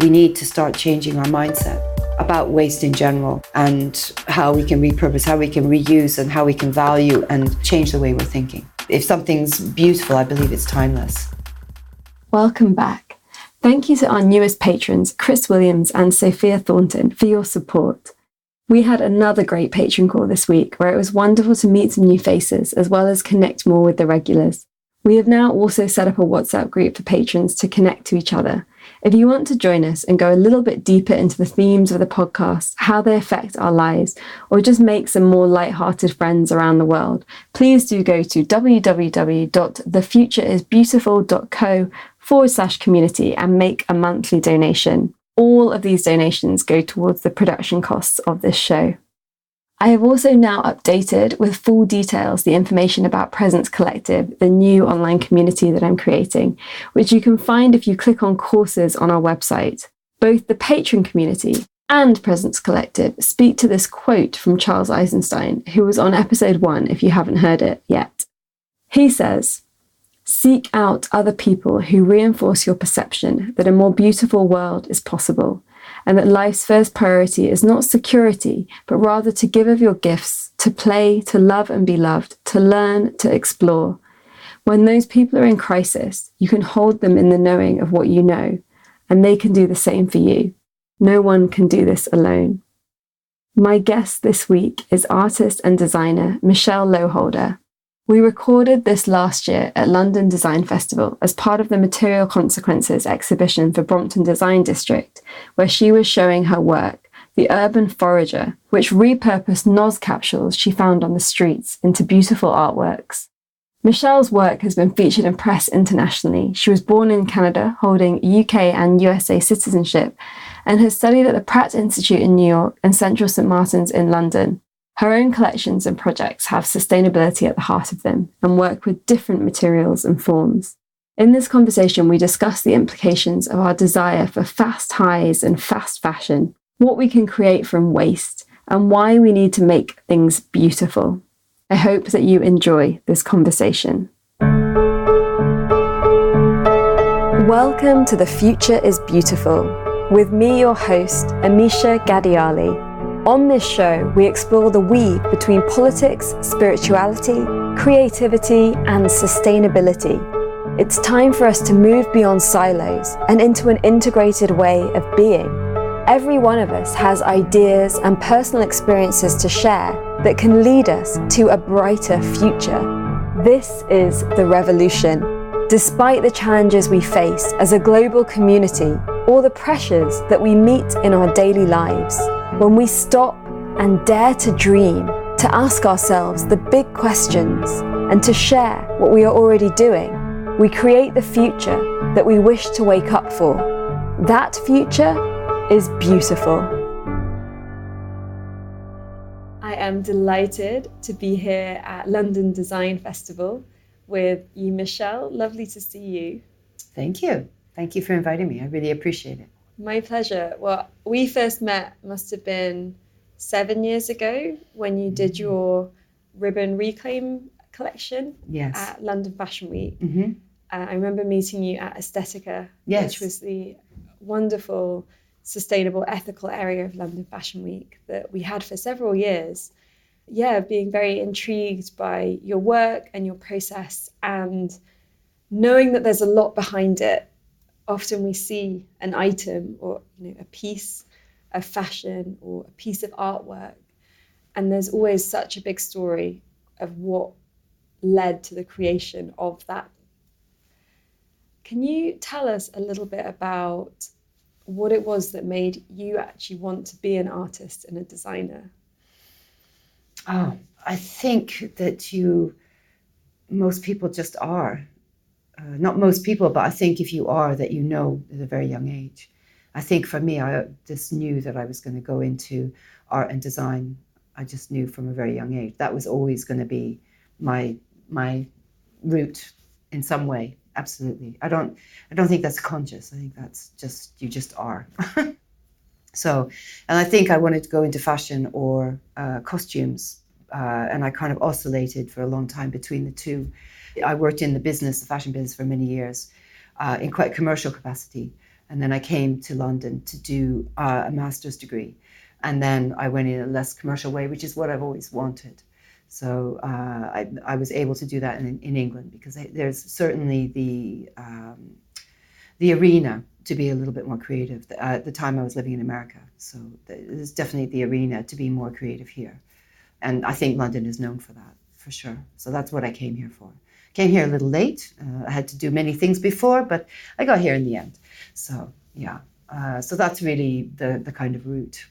We need to start changing our mindset about waste in general and how we can repurpose, how we can reuse, and how we can value and change the way we're thinking. If something's beautiful, I believe it's timeless. Welcome back. Thank you to our newest patrons, Chris Williams and Sophia Thornton, for your support. We had another great patron call this week where it was wonderful to meet some new faces as well as connect more with the regulars. We have now also set up a WhatsApp group for patrons to connect to each other. If you want to join us and go a little bit deeper into the themes of the podcast, how they affect our lives, or just make some more light-hearted friends around the world, please do go to www.thefutureisbeautiful.co/community and make a monthly donation. All of these donations go towards the production costs of this show. I have also now updated with full details the information about Presence Collective, the new online community that I'm creating, which you can find if you click on courses on our website. Both the patron community and Presence Collective speak to this quote from Charles Eisenstein, who was on episode 1 if you haven't heard it yet. He says, "Seek out other people who reinforce your perception that a more beautiful world is possible, and that life's first priority is not security, but rather to give of your gifts, to play, to love and be loved, to learn, to explore. When those people are in crisis, you can hold them in the knowing of what you know, and they can do the same for you. No one can do this alone." My guest this week is artist and designer Michelle Lowe-Holder. We recorded this last year at London Design Festival as part of the Material Consequences exhibition for Brompton Design District, where she was showing her work, The Urban Forager, which repurposed NOS capsules she found on the streets into beautiful artworks. Michelle's work has been featured in press internationally. She was born in Canada, holding UK and USA citizenship, and has studied at the Pratt Institute in New York and Central St. Martin's in London. Her own collections and projects have sustainability at the heart of them and work with different materials and forms. In this conversation, we discuss the implications of our desire for fast highs and fast fashion, what we can create from waste, and why we need to make things beautiful. I hope that you enjoy this conversation. Welcome to The Future is Beautiful, with me, your host, Amisha Gadiali. On this show, we explore the weave between politics, spirituality, creativity, and sustainability. It's time for us to move beyond silos and into an integrated way of being. Every one of us has ideas and personal experiences to share that can lead us to a brighter future. This is the revolution. Despite the challenges we face as a global community or the pressures that we meet in our daily lives, when we stop and dare to dream, to ask ourselves the big questions, and to share what we are already doing, we create the future that we wish to wake up for. That future is beautiful. I am delighted to be here at London Design Festival with you, Michelle. Lovely to see you. Thank you. Thank you for inviting me. I really appreciate it. My pleasure. Well, we first met must have been 7 years ago when you did your ribbon reclaim collection at London Fashion Week. Mm-hmm. I remember meeting you at Aesthetica, which was the wonderful, sustainable, ethical area of London Fashion Week that we had for several years. Yeah, being very intrigued by your work and your process and knowing that there's a lot behind it. Often we see an item or a piece of fashion or a piece of artwork, and there's always such a big story of what led to the creation of that. Can you tell us a little bit about what it was that made you actually want to be an artist and a designer? Oh, I think that most people just are. Not most people, but I think if you are, that you know at a very young age. I think for me, I just knew that I was going to go into art and design. I just knew from a very young age. That was always going to be my route in some way. Absolutely. I don't think that's conscious. I think that's just, you just are. So, and I think I wanted to go into fashion or costumes. And I kind of oscillated for a long time between the two. I worked in the fashion business for many years, in quite a commercial capacity. And then I came to London to do a master's degree. And then I went in a less commercial way, which is what I've always wanted. So I was able to do that in England, because there's certainly the arena to be a little bit more creative. At the time I was living in America, so there's definitely the arena to be more creative here. And I think London is known for that, for sure. So that's what I came here for. Came here a little late. I had to do many things before, but I got here in the end. So yeah, so that's really the kind of route.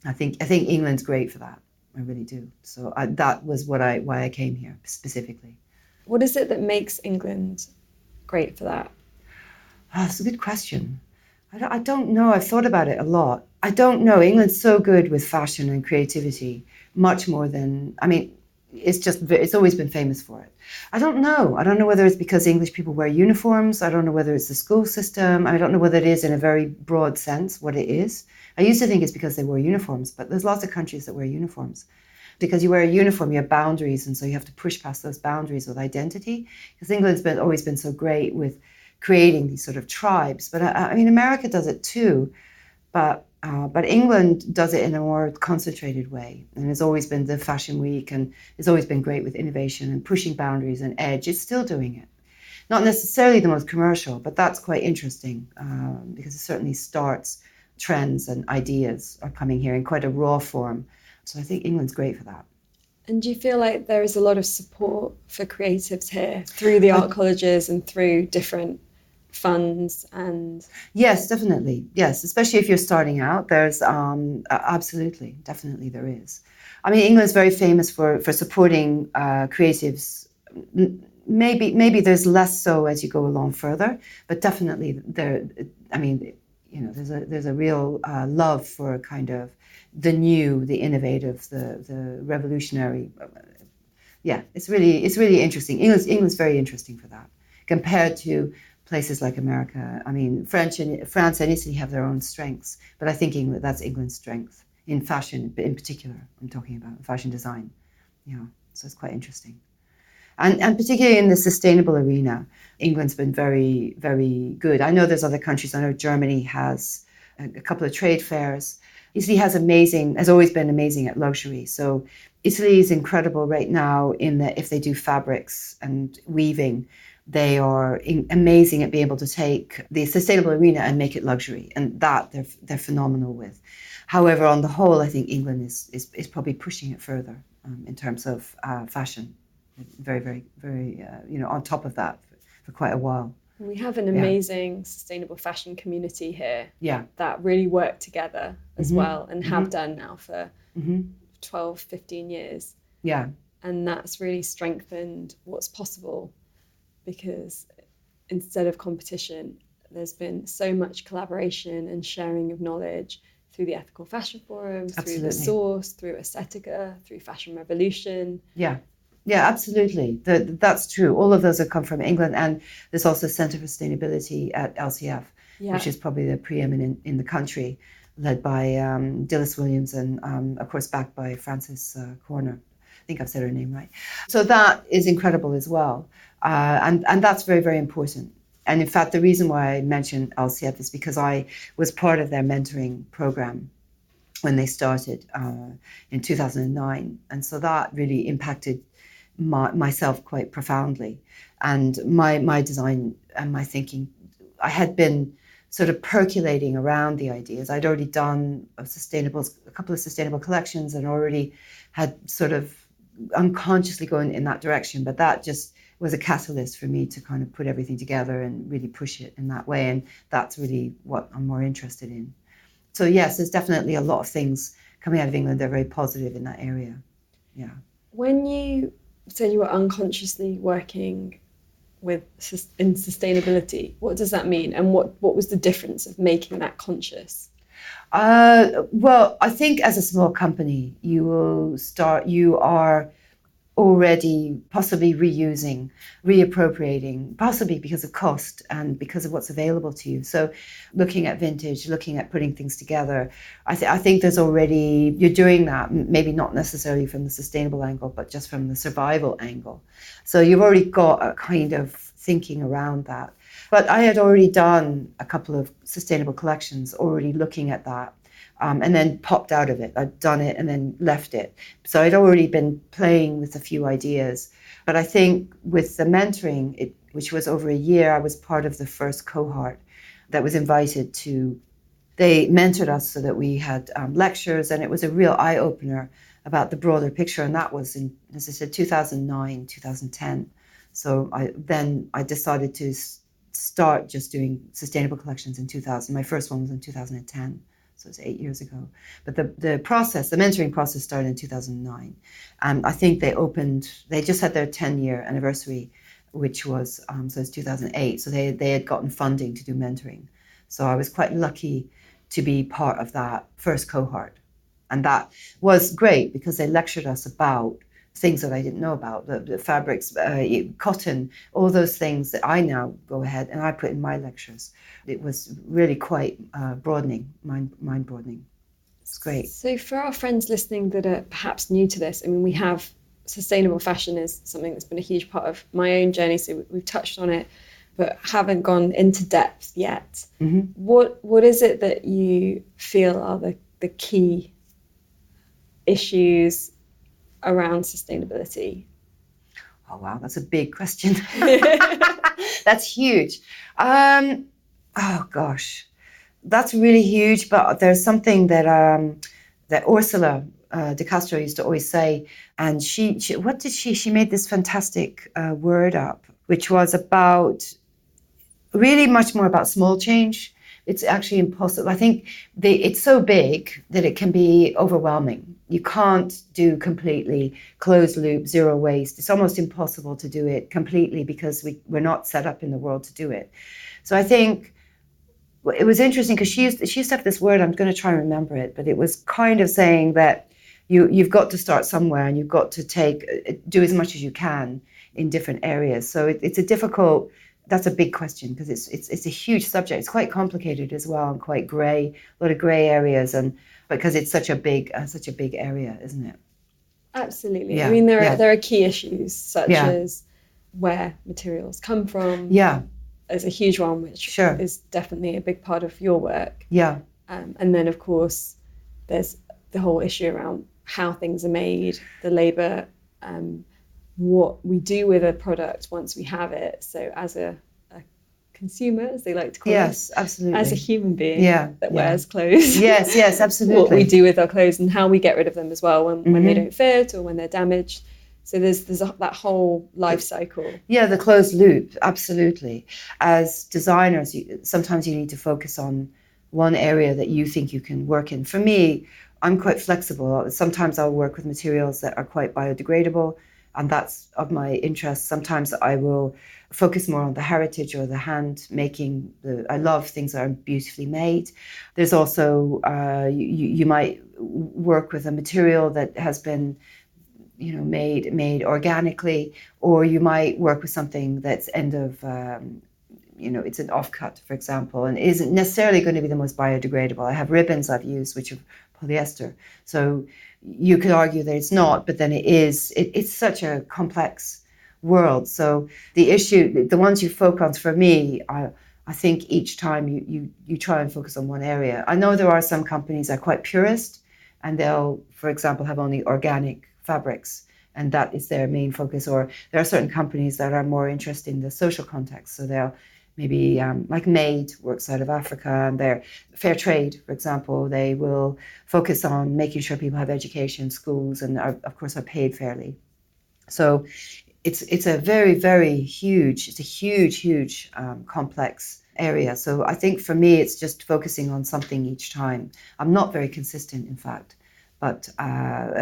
I think England's great for that. I really do. So that was why I came here specifically. What is it that makes England great for that? That's a good question. I don't know. I've thought about it a lot. I don't know. England's so good with fashion and creativity, much more than, I mean, it's always been famous for it. I don't know. I don't know whether it's because English people wear uniforms. I don't know whether it's the school system. I don't know whether it is in a very broad sense what it is. I used to think it's because they wear uniforms, but there's lots of countries that wear uniforms. Because you wear a uniform, you have boundaries, and so you have to push past those boundaries with identity. Because England's always been so great with creating these sort of tribes. But I mean, America does it too, but England does it in a more concentrated way. And it's always been the fashion week, and it's always been great with innovation and pushing boundaries and edge. It's still doing it. Not necessarily the most commercial, but that's quite interesting, because it certainly starts trends and ideas are coming here in quite a raw form. So I think England's great for that. And do you feel like there is a lot of support for creatives here through the art colleges and through different funds? And yes, definitely. Yes, especially if you're starting out, there's absolutely, definitely there is. I mean, England's very famous for supporting creatives. Maybe there's less so as you go along further, but definitely there. I mean, you know, there's a real love for kind of the new, the innovative, the revolutionary. Yeah, it's really interesting. England's very interesting for that compared to places like America. I mean, France and Italy have their own strengths, but I think that's England's strength in fashion, in particular. I'm talking about fashion design. Yeah, so it's quite interesting. And particularly in the sustainable arena, England's been very, very good. I know there's other countries. I know Germany has a couple of trade fairs. Italy has always been amazing at luxury. So Italy is incredible right now in that if they do fabrics and weaving, they are amazing at being able to take the sustainable arena and make it luxury. And that they're phenomenal with. However, on the whole, I think England is probably pushing it further in terms of fashion. Very, very, very, on top of that for quite a while. We have an amazing sustainable fashion community here. Yeah. That really work together as well and have done now for 12, 15 years. Yeah. And that's really strengthened what's possible, because instead of competition, there's been so much collaboration and sharing of knowledge through the ethical fashion forums, Absolutely. through the Source, through Aesthetica, through Fashion Revolution. Yeah. Yeah, absolutely. That's true. All of those have come from England, and there's also Centre for Sustainability at LCF, which is probably the preeminent in the country, led by Dilys Williams and, of course, backed by Frances Corner. I think I've said her name right. So that is incredible as well, and that's very, very important. And in fact, the reason why I mentioned LCF is because I was part of their mentoring program when they started in 2009, and so that really impacted myself quite profoundly, and my design and my thinking. I had been sort of percolating around the ideas. I'd already done a couple of sustainable collections, and already had sort of unconsciously going in that direction. But that just was a catalyst for me to kind of put everything together and really push it in that way. And that's really what I'm more interested in. So yes, there's definitely a lot of things coming out of England. They're very positive in that area. Yeah. When you said you were unconsciously working in sustainability, what does that mean? And what was the difference of making that conscious? Well, I think as a small company, you are already possibly reusing, reappropriating, possibly because of cost and because of what's available to you. So looking at vintage, looking at putting things together, I think there's already, you're doing that, maybe not necessarily from the sustainable angle, but just from the survival angle. So you've already got a kind of thinking around that. But I had already done a couple of sustainable collections, already looking at that, and then popped out of it. I'd done it and then left it. So I'd already been playing with a few ideas. But I think with the mentoring, which was over a year, I was part of the first cohort that was invited to. They mentored us so that we had lectures, and it was a real eye-opener about the broader picture. And that was in, as I said, 2009, 2010. So I decided to start just doing sustainable collections in 2000. My first one was in 2010, so it's 8 years ago. But the mentoring process started in 2009. And I think they just had their 10-year anniversary, which was, so it's 2008. So they had gotten funding to do mentoring. So I was quite lucky to be part of that first cohort. And that was great because they lectured us about things that I didn't know about, the fabrics, cotton, all those things that I now go ahead and I put in my lectures. It was really quite broadening, mind-broadening. It's great. So for our friends listening that are perhaps new to this, I mean, we have sustainable fashion is something that's been a huge part of my own journey, so we've touched on it, but haven't gone into depth yet. Mm-hmm. What is it that you feel are the key issues around sustainability? Oh, wow, that's a big question. That's huge. Oh, gosh, that's really huge. But there's something that Ursula de Castro used to always say. And she made this fantastic word up, which was about really much more about small change. It's actually impossible. I think it's so big that it can be overwhelming. You can't do completely closed loop, zero waste. It's almost impossible to do it completely because we're not set up in the world to do it. So I think it was interesting because she used to have this word, I'm going to try and remember it, but it was kind of saying that you've got to start somewhere and you've got to do as much as you can in different areas. So it's a difficult... That's a big question because it's a huge subject. It's quite complicated as well and quite grey, a lot of grey areas, and because it's such a big area, isn't it? Absolutely. Yeah. I mean, there are key issues such as where materials come from. Yeah, as a huge one, which is definitely a big part of your work. Yeah, and then of course there's the whole issue around how things are made, the labour. What we do with a product once we have it. So as a consumer, as they like to call yes, absolutely. As a human being that wears clothes. Yes, absolutely. What we do with our clothes and how we get rid of them as well when they don't fit or when they're damaged. So there's that whole life cycle. Yeah, the closed loop, absolutely. As designers, sometimes you need to focus on one area that you think you can work in. For me, I'm quite flexible. Sometimes I'll work with materials that are quite biodegradable, and that's of my interest. Sometimes I will focus more on the heritage or the hand making. I love things that are beautifully made. There's also, you might work with a material that has been, made organically, or you might work with something that's end of, it's an offcut, for example, and isn't necessarily going to be the most biodegradable. I have ribbons I've used which are polyester. So you could argue that it's not, but then it is. It's such a complex world. So the ones you focus on, for me, I think each time you try and focus on one area. I know there are some companies that are quite purist, and they'll, for example, have only organic fabrics, and that is their main focus. Or there are certain companies that are more interested in the social context, so they'll maybe like Made works out of Africa, and they're fair trade, for example. They will focus on making sure people have education, schools, and of course are paid fairly. So it's a very, very huge, huge complex area. So I think for me, it's just focusing on something each time. I'm not very consistent, in fact, but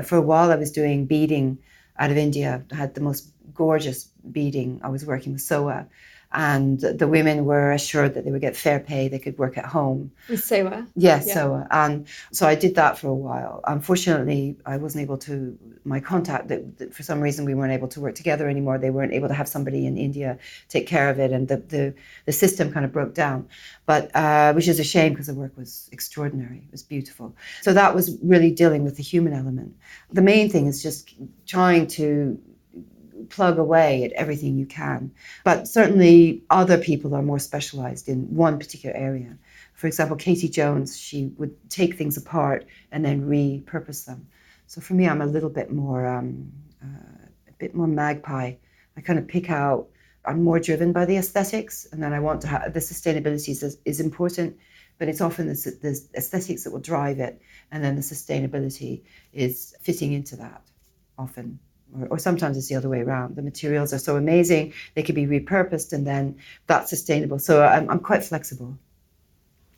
for a while I was doing beading out of India. I had the most gorgeous beading. I was working with Soa, and the women were assured that they would get fair pay, they could work at home. With Soa? Yes, yeah. Soa. And so I did that for a while. Unfortunately, I wasn't able to, my contact, that for some reason we weren't able to work together anymore. They weren't able to have somebody in India take care of it, and the system kind of broke down. But which is a shame, because the work was extraordinary. It was beautiful. So that was really dealing with the human element. The main thing is just trying to plug away at everything you can. But certainly other people are more specialized in one particular area. For example, Katie Jones, she would take things apart and then repurpose them. So for me, I'm a little bit more magpie. I kind of pick out, I'm more driven by the aesthetics, and then I want to have, the sustainability is important, but it's often the aesthetics that will drive it, and then the sustainability is fitting into that often. Or sometimes it's the other way around. The materials are so amazing, they could be repurposed, and then that's sustainable. So I'm quite flexible,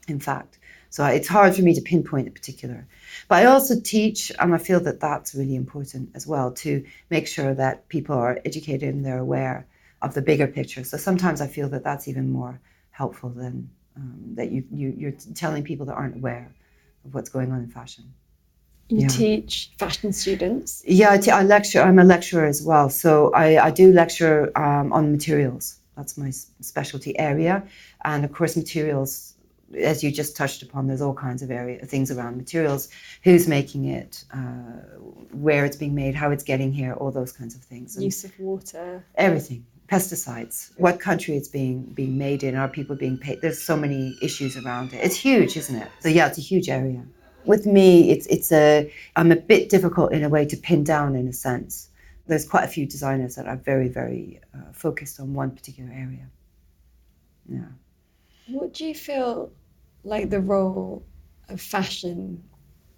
in fact. So it's hard for me to pinpoint a particular. But I also teach, and I feel that that's really important as well, to make sure that people are educated and they're aware of the bigger picture. So sometimes I feel that that's even more helpful than that you're telling people that aren't aware of what's going on in fashion. You teach fashion students? Yeah, I lecture. I'm a lecturer as well. So I do lecture on materials. That's my specialty area. And of course, materials, as you just touched upon, there's all kinds of things around materials. Who's making it, where it's being made, how it's getting here, all those kinds of things. And use of water. Everything. Pesticides, what country it's being made in, are people being paid? There's so many issues around it. It's huge, isn't it? So yeah, it's a huge area. With me, I'm a bit difficult in a way to pin down in a sense. There's quite a few designers that are very, very focused on one particular area. Yeah. What do you feel like the role of fashion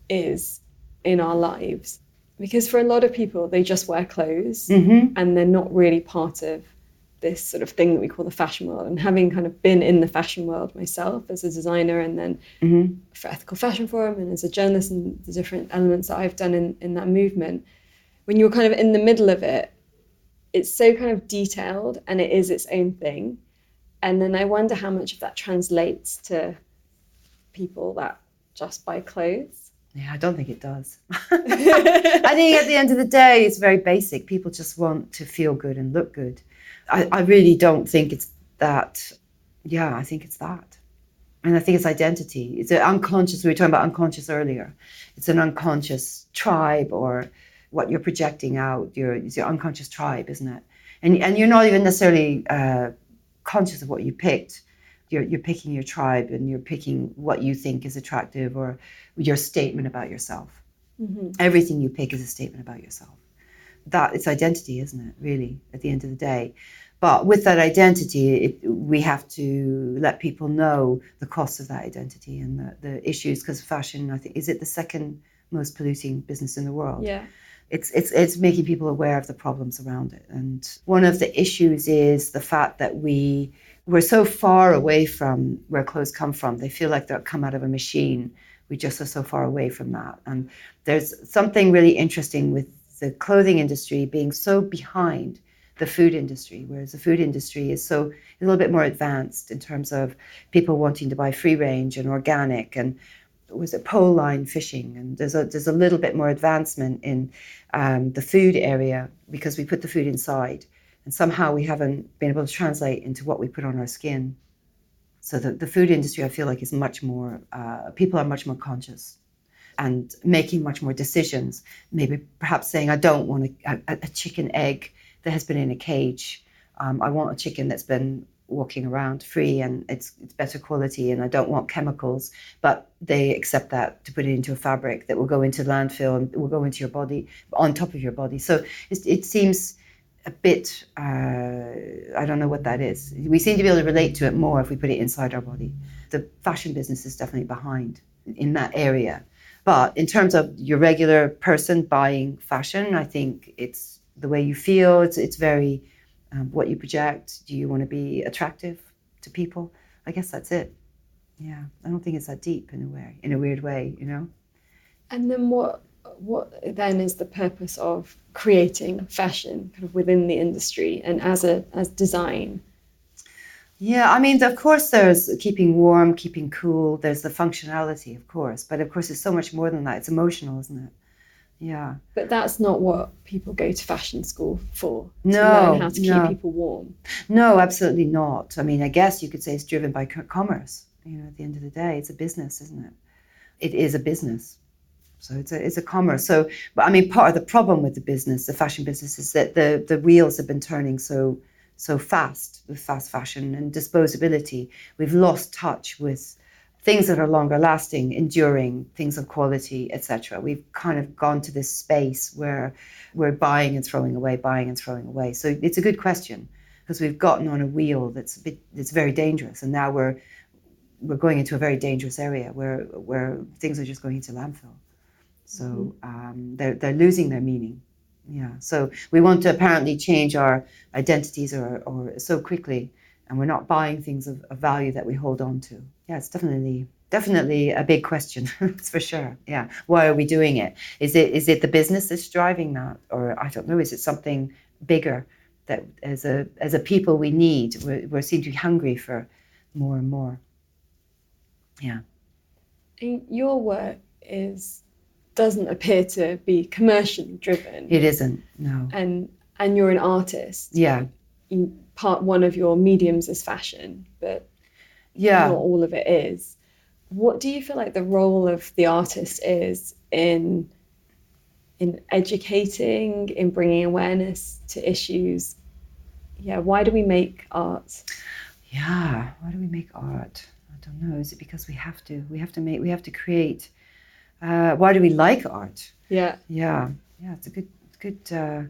is in our lives? Because for a lot of people, they just wear clothes and they're not really part of this sort of thing that we call the fashion world. And having kind of been in the fashion world myself as a designer, and then for Ethical Fashion Forum and as a journalist, and the different elements that I've done in that movement, when you're kind of in the middle of it, it's so kind of detailed and it is its own thing. And then I wonder how much of that translates to people that just buy clothes. Yeah, I don't think it does. I think at the end of the day, it's very basic. People just want to feel good and look good. I really don't think it's that. Yeah, I think it's that. And I think it's identity. It's an unconscious, we were talking about unconscious earlier. It's an unconscious tribe, or what you're projecting out. It's your unconscious tribe, isn't it? And you're not even necessarily conscious of what you picked. You're picking your tribe, and you're picking what you think is attractive, or your statement about yourself. Everything you pick is a statement about yourself. That it's identity, isn't it, really, at the end of the day? But with that identity, we have to let people know the cost of that identity and the issues, because fashion, I think, is it the second most polluting business in the world? Yeah. It's making people aware of the problems around it. And one of the issues is the fact that we're so far away from where clothes come from. They feel like they're come out of a machine. We just are so far away from that. And there's something really interesting with the clothing industry being so behind the food industry, whereas the food industry is a little bit more advanced in terms of people wanting to buy free range and organic, and was it pole line fishing, and there's a little bit more advancement in the food area, because we put the food inside, and somehow we haven't been able to translate into what we put on our skin. So the food industry, I feel like, is much more, people are much more conscious and making much more decisions, maybe perhaps saying, I don't want a chicken egg that has been in a cage. I want a chicken that's been walking around free and it's better quality, and I don't want chemicals, but they accept that to put it into a fabric that will go into landfill and will go into your body, on top of your body. So it seems a bit, I don't know what that is. We seem to be able to relate to it more if we put it inside our body. The fashion business is definitely behind in that area. But in terms of your regular person buying fashion, I think it's the way you feel. It's very what you project. Do you want to be attractive to people? I guess that's it. Yeah, I don't think it's that deep in a weird way, you know. And then what then is the purpose of creating fashion kind of within the industry and as design? Yeah, I mean, of course, there's keeping warm, keeping cool. There's the functionality, of course. But of course, it's so much more than that. It's emotional, isn't it? Yeah. But that's not what people go to fashion school for, to No, learn how to no. keep people warm. No, absolutely not. I mean, I guess you could say it's driven by commerce. You know, at the end of the day, it's a business, isn't it? It is a business. So it's a commerce. So, but I mean, part of the problem with the fashion business, is that the wheels have been turning so fast with fast fashion and disposability. We've lost touch with things that are longer lasting, enduring, things of quality, etc. We've kind of gone to this space where we're buying and throwing away, buying and throwing away. So it's a good question, because we've gotten on a wheel that's very dangerous, and now we're going into a very dangerous area where things are just going into landfill. So they're losing their meaning. Yeah. So we want to apparently change our identities or so quickly, and we're not buying things of value that we hold on to. Yeah, it's definitely a big question. That's for sure. Yeah. Why are we doing it? Is it the business that's driving that, or I don't know? Is it something bigger that as a people we need? We seem to be hungry for more and more. Yeah. Your work doesn't appear to be commercially driven. It isn't, no. And you're an artist. Yeah. One of your mediums is fashion, but not all of it is. What do you feel like the role of the artist is in educating, in bringing awareness to issues? Yeah, why do we make art? Yeah, why do we make art? I don't know. Is it because we have to? We have to create. Why do we like art? Yeah. It's a good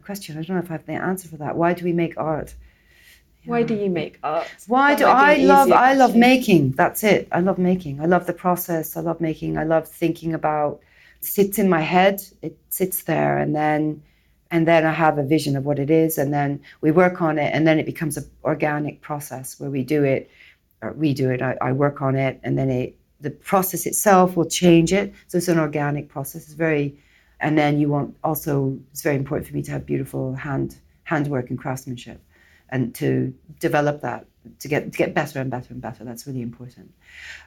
question. I don't know if I have the answer for that. Why do we make art? Yeah. Why do you make art? Why do I love making? That's it. I love making. I love the process. I love making. I love thinking about. It sits in my head. It sits there, and then I have a vision of what it is, and then we work on it, and then it becomes an organic process where we do it. I work on it, and then the process itself will change it. So it's an organic process. It's very important for me to have beautiful handwork and craftsmanship, and to develop that, to get better and better and better. That's really important.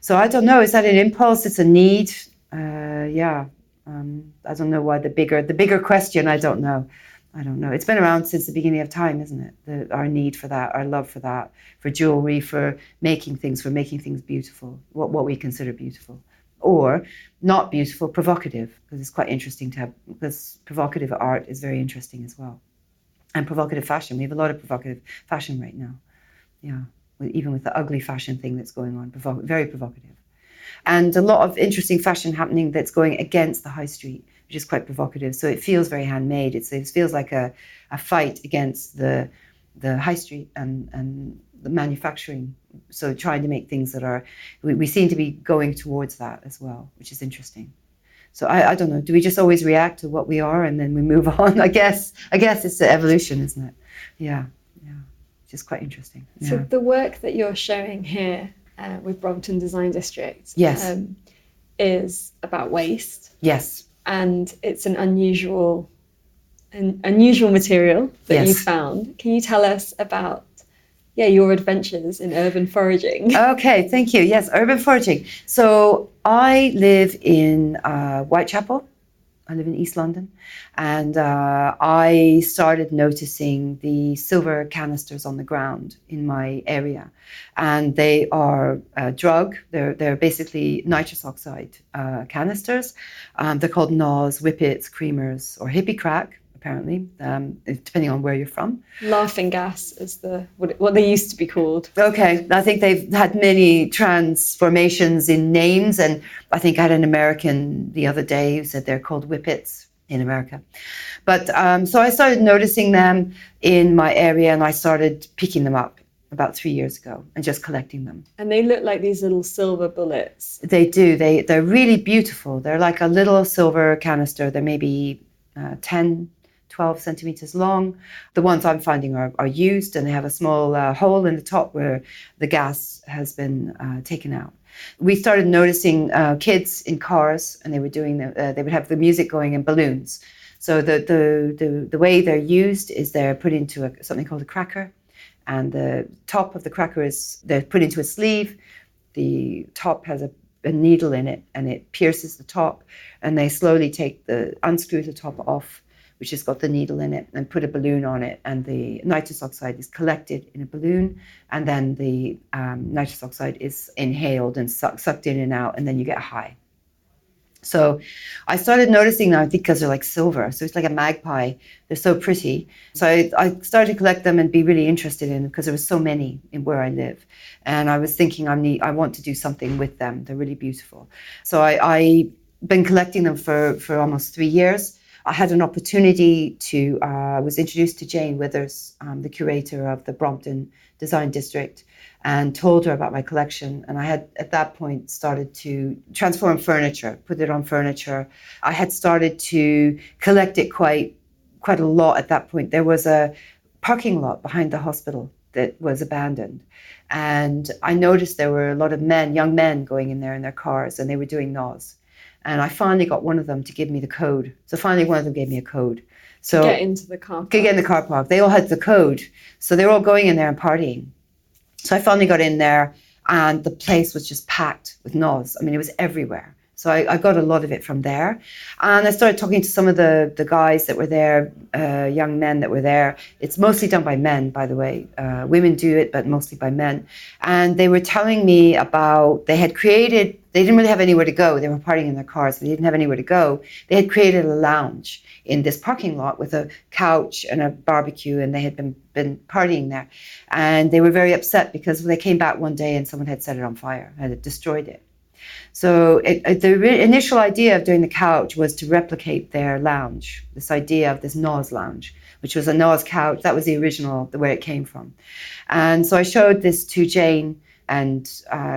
So I don't know, is that an impulse? It's a need. I don't know why the bigger question, I don't know. It's been around since the beginning of time, isn't it? Our need for that, our love for that, for jewelry, for making things beautiful, what we consider beautiful. Or not beautiful, provocative, because it's quite interesting because provocative art is very interesting as well. And provocative fashion, we have a lot of provocative fashion right now. Yeah, even with the ugly fashion thing that's going on, very provocative. And a lot of interesting fashion happening that's going against the high street, which is quite provocative. So it feels very handmade. It feels like a fight against the high street and the manufacturing. So trying to make things that we seem to be going towards that as well, which is interesting. So I don't know. Do we just always react to what we are and then we move on? I guess it's the evolution, isn't it? Yeah. Which is quite interesting. Yeah. So the work that you're showing here with Brompton Design District, yes, is about waste. Yes. And it's an unusual material that you found. Can you tell us about your adventures in urban foraging? Okay, thank you. Yes, urban foraging. So I live in Whitechapel. I live in East London, and I started noticing the silver canisters on the ground in my area, and they are a drug. They're basically nitrous oxide canisters. They're called NOS, whippets, creamers, or hippie crack, apparently, depending on where you're from. Laughing gas is what they used to be called. Okay, I think they've had many transformations in names, and I think I had an American the other day who said they're called whippets in America. But so I started noticing them in my area, and I started picking them up about 3 years ago and just collecting them. And they look like these little silver bullets. They do. They're really beautiful. They're like a little silver canister. They're maybe 12 centimeters long. The ones I'm finding are used, and they have a small hole in the top where the gas has been taken out. We started noticing kids in cars, and they were doing they would have the music going in balloons. So the way they're used is they're put into something called a cracker, and the top of the cracker they're put into a sleeve. The top has a needle in it, and it pierces the top, and they slowly unscrew the top off, which has got the needle in it, and put a balloon on it, and the nitrous oxide is collected in a balloon, and then the nitrous oxide is inhaled and sucked in and out, and then you get a high. So I started noticing now, I think because they're like silver, so it's like a magpie. They're so pretty. So I started to collect them and be really interested in them because there were so many in where I live. And I was thinking I want to do something with them. They're really beautiful. So I been collecting them for almost 3 years. I had an opportunity to, was introduced to Jane Withers, the curator of the Brompton Design District, and told her about my collection. And I had, at that point, started to transform furniture, put it on furniture. I had started to collect it quite a lot at that point. There was a parking lot behind the hospital that was abandoned. And I noticed there were a lot of young men going in there in their cars, and they were doing NOS. And I finally got one of them to give me the code. So finally one of them gave me a code. So get into the car park. Get in the car park. They all had the code. So they were all going in there and partying. So I finally got in there, and the place was just packed with NOS. I mean, it was everywhere. So I got a lot of it from there. And I started talking to some of the guys that were there, young men that were there. It's mostly done by men, by the way. Women do it, but mostly by men. And they were telling me about, they didn't really have anywhere to go. They were partying in their cars, but they didn't have anywhere to go. They had created a lounge in this parking lot with a couch and a barbecue, and they had been partying there. And they were very upset because they came back one day and someone had set it on fire, had destroyed it. So the initial idea of doing the couch was to replicate their lounge, this idea of this NOS lounge, which was a NOS couch. That was the original, the way it came from. And so I showed this to Jane, and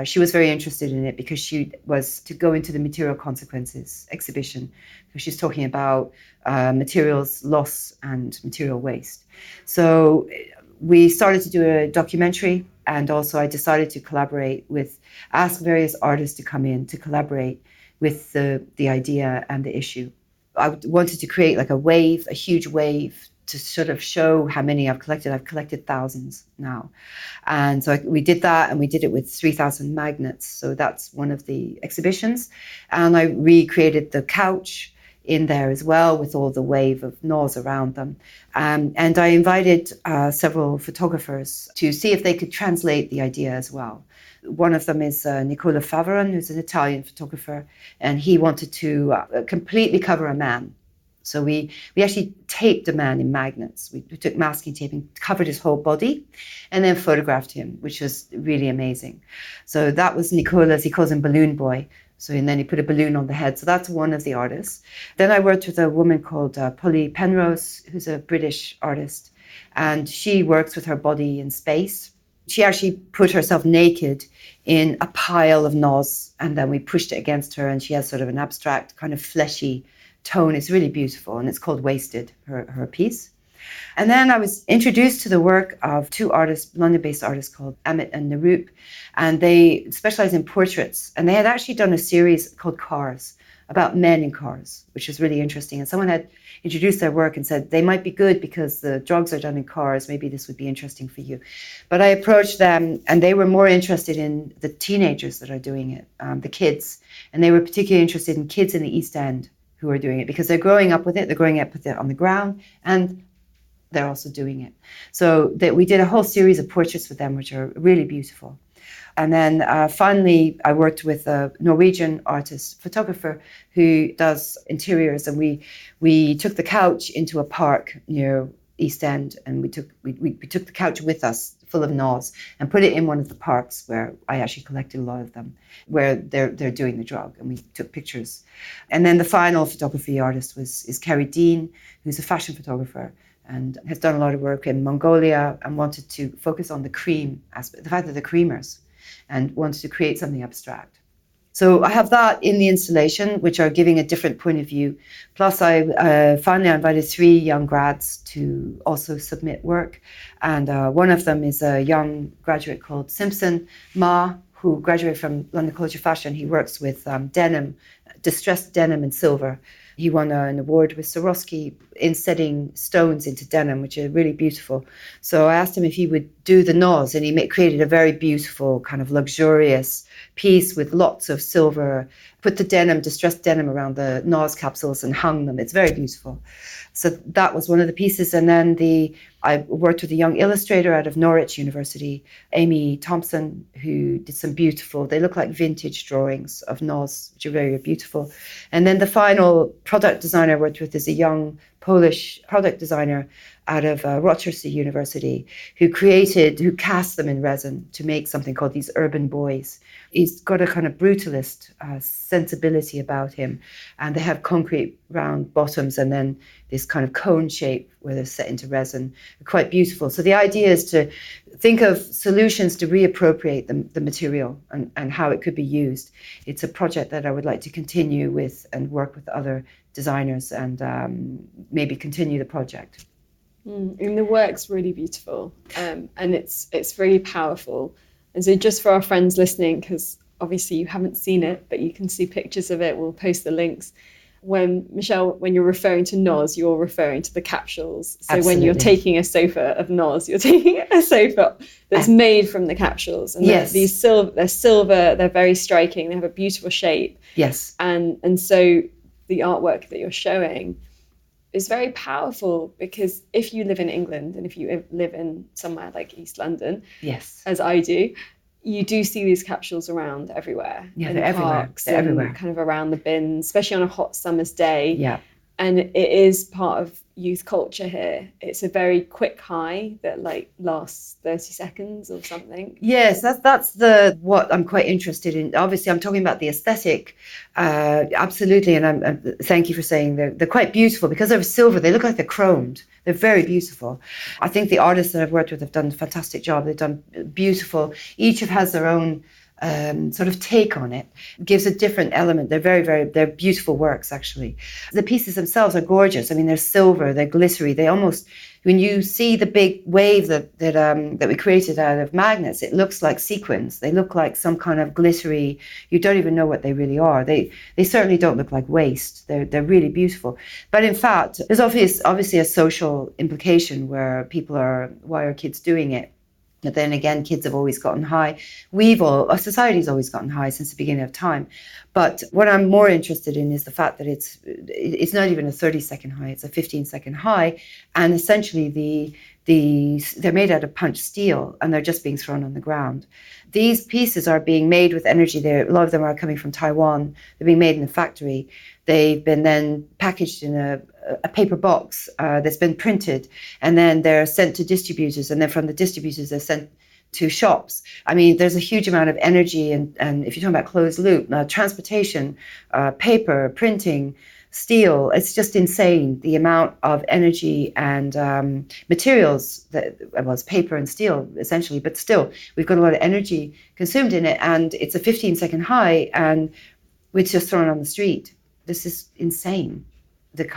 she was very interested in it because she was to go into the material consequences exhibition, because she's talking about materials loss and material waste. So we started to do a documentary, and also I decided to ask various artists to come in to collaborate with the idea and the issue. I wanted to create like a huge wave to sort of show how many I've collected. I've collected thousands now. And so we did that, and we did it with 3,000 magnets. So that's one of the exhibitions. And I recreated the couch in there as well with all the wave of NOS around them. And I invited several photographers to see if they could translate the idea as well. One of them is Nicola Favaron, who's an Italian photographer, and he wanted to completely cover a man. So we actually taped a man in magnets. We took masking tape and covered his whole body and then photographed him, which was really amazing. So that was Nicola's, he calls him Balloon Boy. So, and then he put a balloon on the head. So that's one of the artists. Then I worked with a woman called Polly Penrose, who's a British artist. And she works with her body in space. She actually put herself naked in a pile of NOS, and then we pushed it against her, and she has sort of an abstract kind of fleshy tone. It's really beautiful, and it's called Wasted, her piece. And then I was introduced to the work of two artists, London-based artists called Amit and Naroop, and they specialize in portraits. And they had actually done a series called Cars, about men in cars, which was really interesting. And someone had introduced their work and said, they might be good because the drugs are done in cars. Maybe this would be interesting for you. But I approached them, and they were more interested in the teenagers that are doing it, the kids. And they were particularly interested in kids in the East End who are doing it because they're growing up with it. They're growing up with it on the ground, and they're also doing it. So we did a whole series of portraits with them, which are really beautiful. And then finally, I worked with a Norwegian artist, photographer, who does interiors. And we took the couch into a park near East End, and we took the couch with us, full of NOS, and put it in one of the parks where I actually collected a lot of them, where they're doing the drug, and we took pictures. And then the final photography artist is Kerry Dean, who's a fashion photographer, and has done a lot of work in Mongolia and wanted to focus on the cream aspect, the fact that they're creamers, and wanted to create something abstract. So I have that in the installation, which are giving a different point of view. Plus, I finally invited 3 young grads to also submit work. And one of them is a young graduate called Simpson Ma, who graduated from London College of Fashion. He works with denim, distressed denim and silver. He won an award with Swarovski in setting stones into denim, which are really beautiful. So I asked him if he would do the NOS, and he created a very beautiful kind of luxurious piece with lots of silver, put the denim, distressed denim around the NOS capsules and hung them. It's very beautiful. So that was one of the pieces. And then I worked with a young illustrator out of Norwich University, Amy Thompson, who did some beautiful, they look like vintage drawings of NOS, which are very, very beautiful. And then the final product designer I worked with is a young Polish product designer out of Rochester University who cast them in resin to make something called these urban boys. He's got a kind of brutalist sensibility about him, and they have concrete round bottoms and then this kind of cone shape where they're set into resin. They're quite beautiful. So the idea is to think of solutions to reappropriate the material and how it could be used. It's a project that I would like to continue with and work with other designers and maybe continue the project. And the work's really beautiful, and it's really powerful. And so just for our friends listening, because obviously you haven't seen it, but you can see pictures of it, we'll post the links. When you're referring to NOS, you're referring to the capsules. So Absolutely. When you're taking a sofa of NOS, you're taking a sofa that's made from the capsules. And yes. they're silver, they're very striking, they have a beautiful shape. Yes. And so the artwork that you're showing is very powerful, because if you live in England and if you live in somewhere like East London, yes, as I do, you do see these capsules around everywhere. Yeah, they're everywhere. They're everywhere. Kind of around the bins, especially on a hot summer's day. Yeah. And it is part of youth culture here. It's a very quick high that lasts 30 seconds or something. Yes, that's what I'm quite interested in. Obviously, I'm talking about the aesthetic, absolutely. And I'm thank you for saying they're quite beautiful because they're silver. They look like they're chromed. They're very beautiful. I think the artists that I've worked with have done a fantastic job. They've done beautiful. Each has their own sort of take on it. Gives a different element. They're beautiful works, actually. The pieces themselves are gorgeous. I mean, they're silver, they're glittery. They almost, when you see the big wave that we created out of magnets, it looks like sequins. They look like some kind of glittery. You don't even know what they really are. They certainly don't look like waste. They're really beautiful. But in fact, there's obviously a social implication where people are, why are kids doing it? But then again, kids have always gotten high. Our society's always gotten high since the beginning of time. But what I'm more interested in is the fact that it's not even a 30-second high, it's a 15-second high. And essentially they're made out of punched steel and they're just being thrown on the ground. These pieces are being made with energy. A lot of them are coming from Taiwan. They're being made in a factory. They've been then packaged in a paper box that's been printed, and then they're sent to distributors, and then from the distributors they're sent to shops. I mean, there's a huge amount of energy, and if you're talking about closed loop, transportation, paper, printing, steel, it's just insane the amount of energy and materials it's paper and steel essentially, but still we've got a lot of energy consumed in it, and it's a 15-second high, and it's just thrown on the street. This is insane. That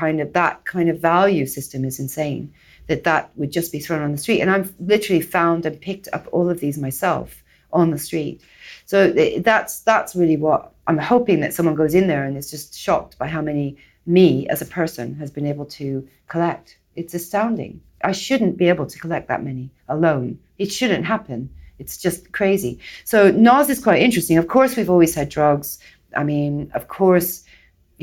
kind of value system is insane, that would just be thrown on the street. And I've literally found and picked up all of these myself on the street. So that's really what I'm hoping, that someone goes in there and is just shocked by how many me as a person has been able to collect. It's astounding. I shouldn't be able to collect that many alone. It shouldn't happen. It's just crazy. So NOS is quite interesting. Of course, we've always had drugs. I mean, of course,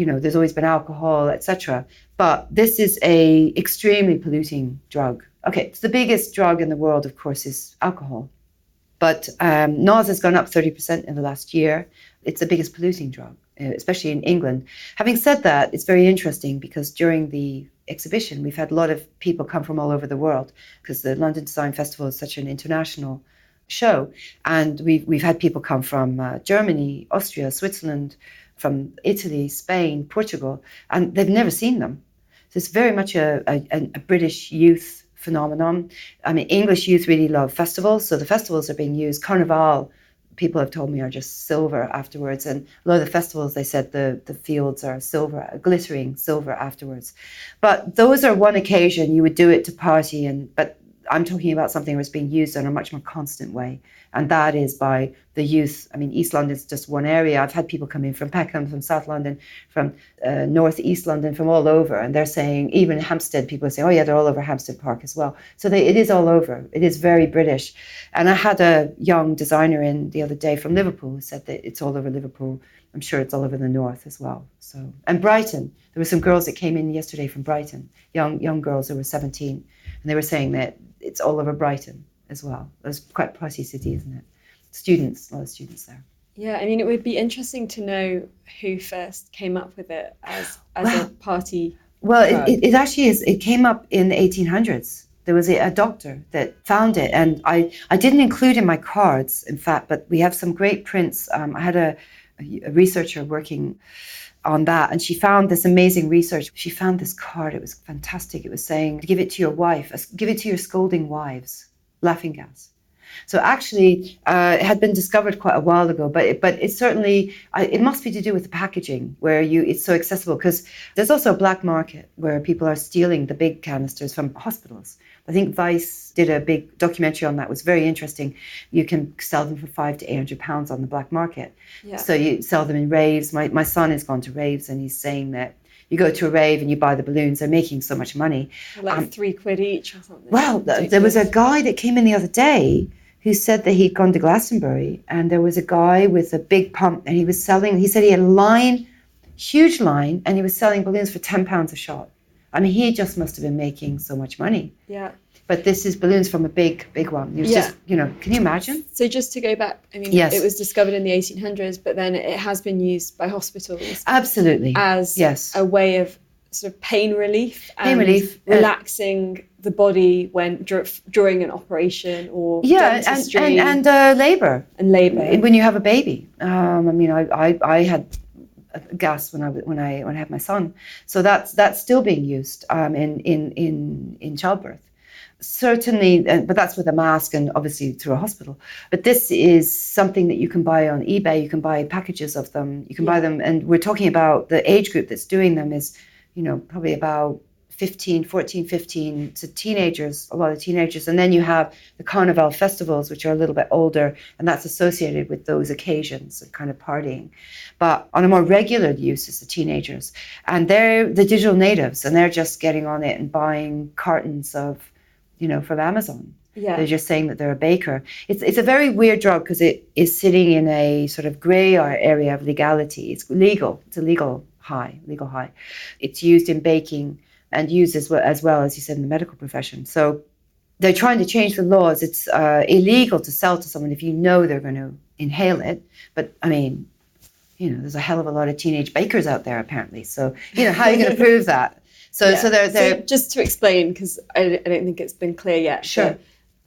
there's always been alcohol, etc. But this is a extremely polluting drug. Okay, so the biggest drug in the world, of course, is alcohol. But NOS has gone up 30% in the last year. It's the biggest polluting drug, especially in England. Having said that, it's very interesting because during the exhibition, we've had a lot of people come from all over the world, because the London Design Festival is such an international show. And we've had people come from Germany, Austria, Switzerland, from Italy, Spain, Portugal, and they've never seen them. So it's very much a British youth phenomenon. I mean, English youth really love festivals, so the festivals are being used. Carnival, people have told me, are just silver afterwards, and a lot of the festivals, they said the fields are silver, glittering silver afterwards. But those are one occasion you would do it to party, but I'm talking about something that's being used in a much more constant way. And that is by the youth. I mean, East London is just one area. I've had people come in from Peckham, from South London, from North East London, from all over. And they're saying, even Hampstead, people are saying, oh yeah, they're all over Hampstead Park as well. So it is all over. It is very British. And I had a young designer in the other day from Liverpool who said that it's all over Liverpool. I'm sure it's all over the north as well. So, and Brighton, there were some girls that came in yesterday from Brighton, young girls who were 17, and they were saying that it's all over Brighton as well. It's quite a pricey city, isn't it? Students, a lot of students there. Yeah, I mean, it would be interesting to know who first came up with it as a party. Well, it actually is. It came up in the 1800s. There was a doctor that found it, and I didn't include in my cards, in fact, but we have some great prints. I had a researcher working on that, and she found this amazing research. She found this card. It was fantastic. It was saying, give it to your wife, give it to your scolding wives, laughing gas. So actually, it had been discovered quite a while ago, but it certainly, it must be to do with the packaging, where it's so accessible, because there's also a black market where people are stealing the big canisters from hospitals. I think Vice did a big documentary on that. It was very interesting. You can sell them for £500 to £800 on the black market. Yeah. So you sell them in raves. My son has gone to raves, and he's saying that you go to a rave and you buy the balloons, they're making so much money. Like £3 each or something. Well, there was a guy that came in the other day who said that he'd gone to Glastonbury, and there was a guy with a big pump, and he said he had a line, huge line, and he was selling balloons for £10 a shot. I mean, he just must have been making so much money. Yeah. But this is balloons from a big one. It was just, can you imagine? So just to go back, I mean, It was discovered in the 1800s, but then it has been used by hospitals. Absolutely. As a way of sort of pain relief and relaxing the body when during an operation or dentistry. and labour. And labour. When you have a baby. I mean, I had gas when I had my son, so that's still being used in childbirth. Certainly, but that's with a mask and obviously through a hospital. But this is something that you can buy on eBay. You can buy packages of them. You can buy them, and we're talking about the age group that's doing them is, probably about 14, 15 to teenagers, a lot of teenagers. And then you have the Carnival festivals, which are a little bit older, and that's associated with those occasions of kind of partying. But on a more regular use is the teenagers. And they're the digital natives, and they're just getting on it and buying cartons of, from Amazon. Yeah. They're just saying that they're a baker. It's a very weird drug because it is sitting in a sort of grey area of legality. It's legal. It's a legal high. It's used in baking and used as well as you said in the medical profession. So they're trying to change the laws. It's illegal to sell to someone if you know they're going to inhale it. But I mean, there's a hell of a lot of teenage bakers out there apparently. So how are you going to prove that? So they're just to explain, because I don't think it's been clear yet. Sure.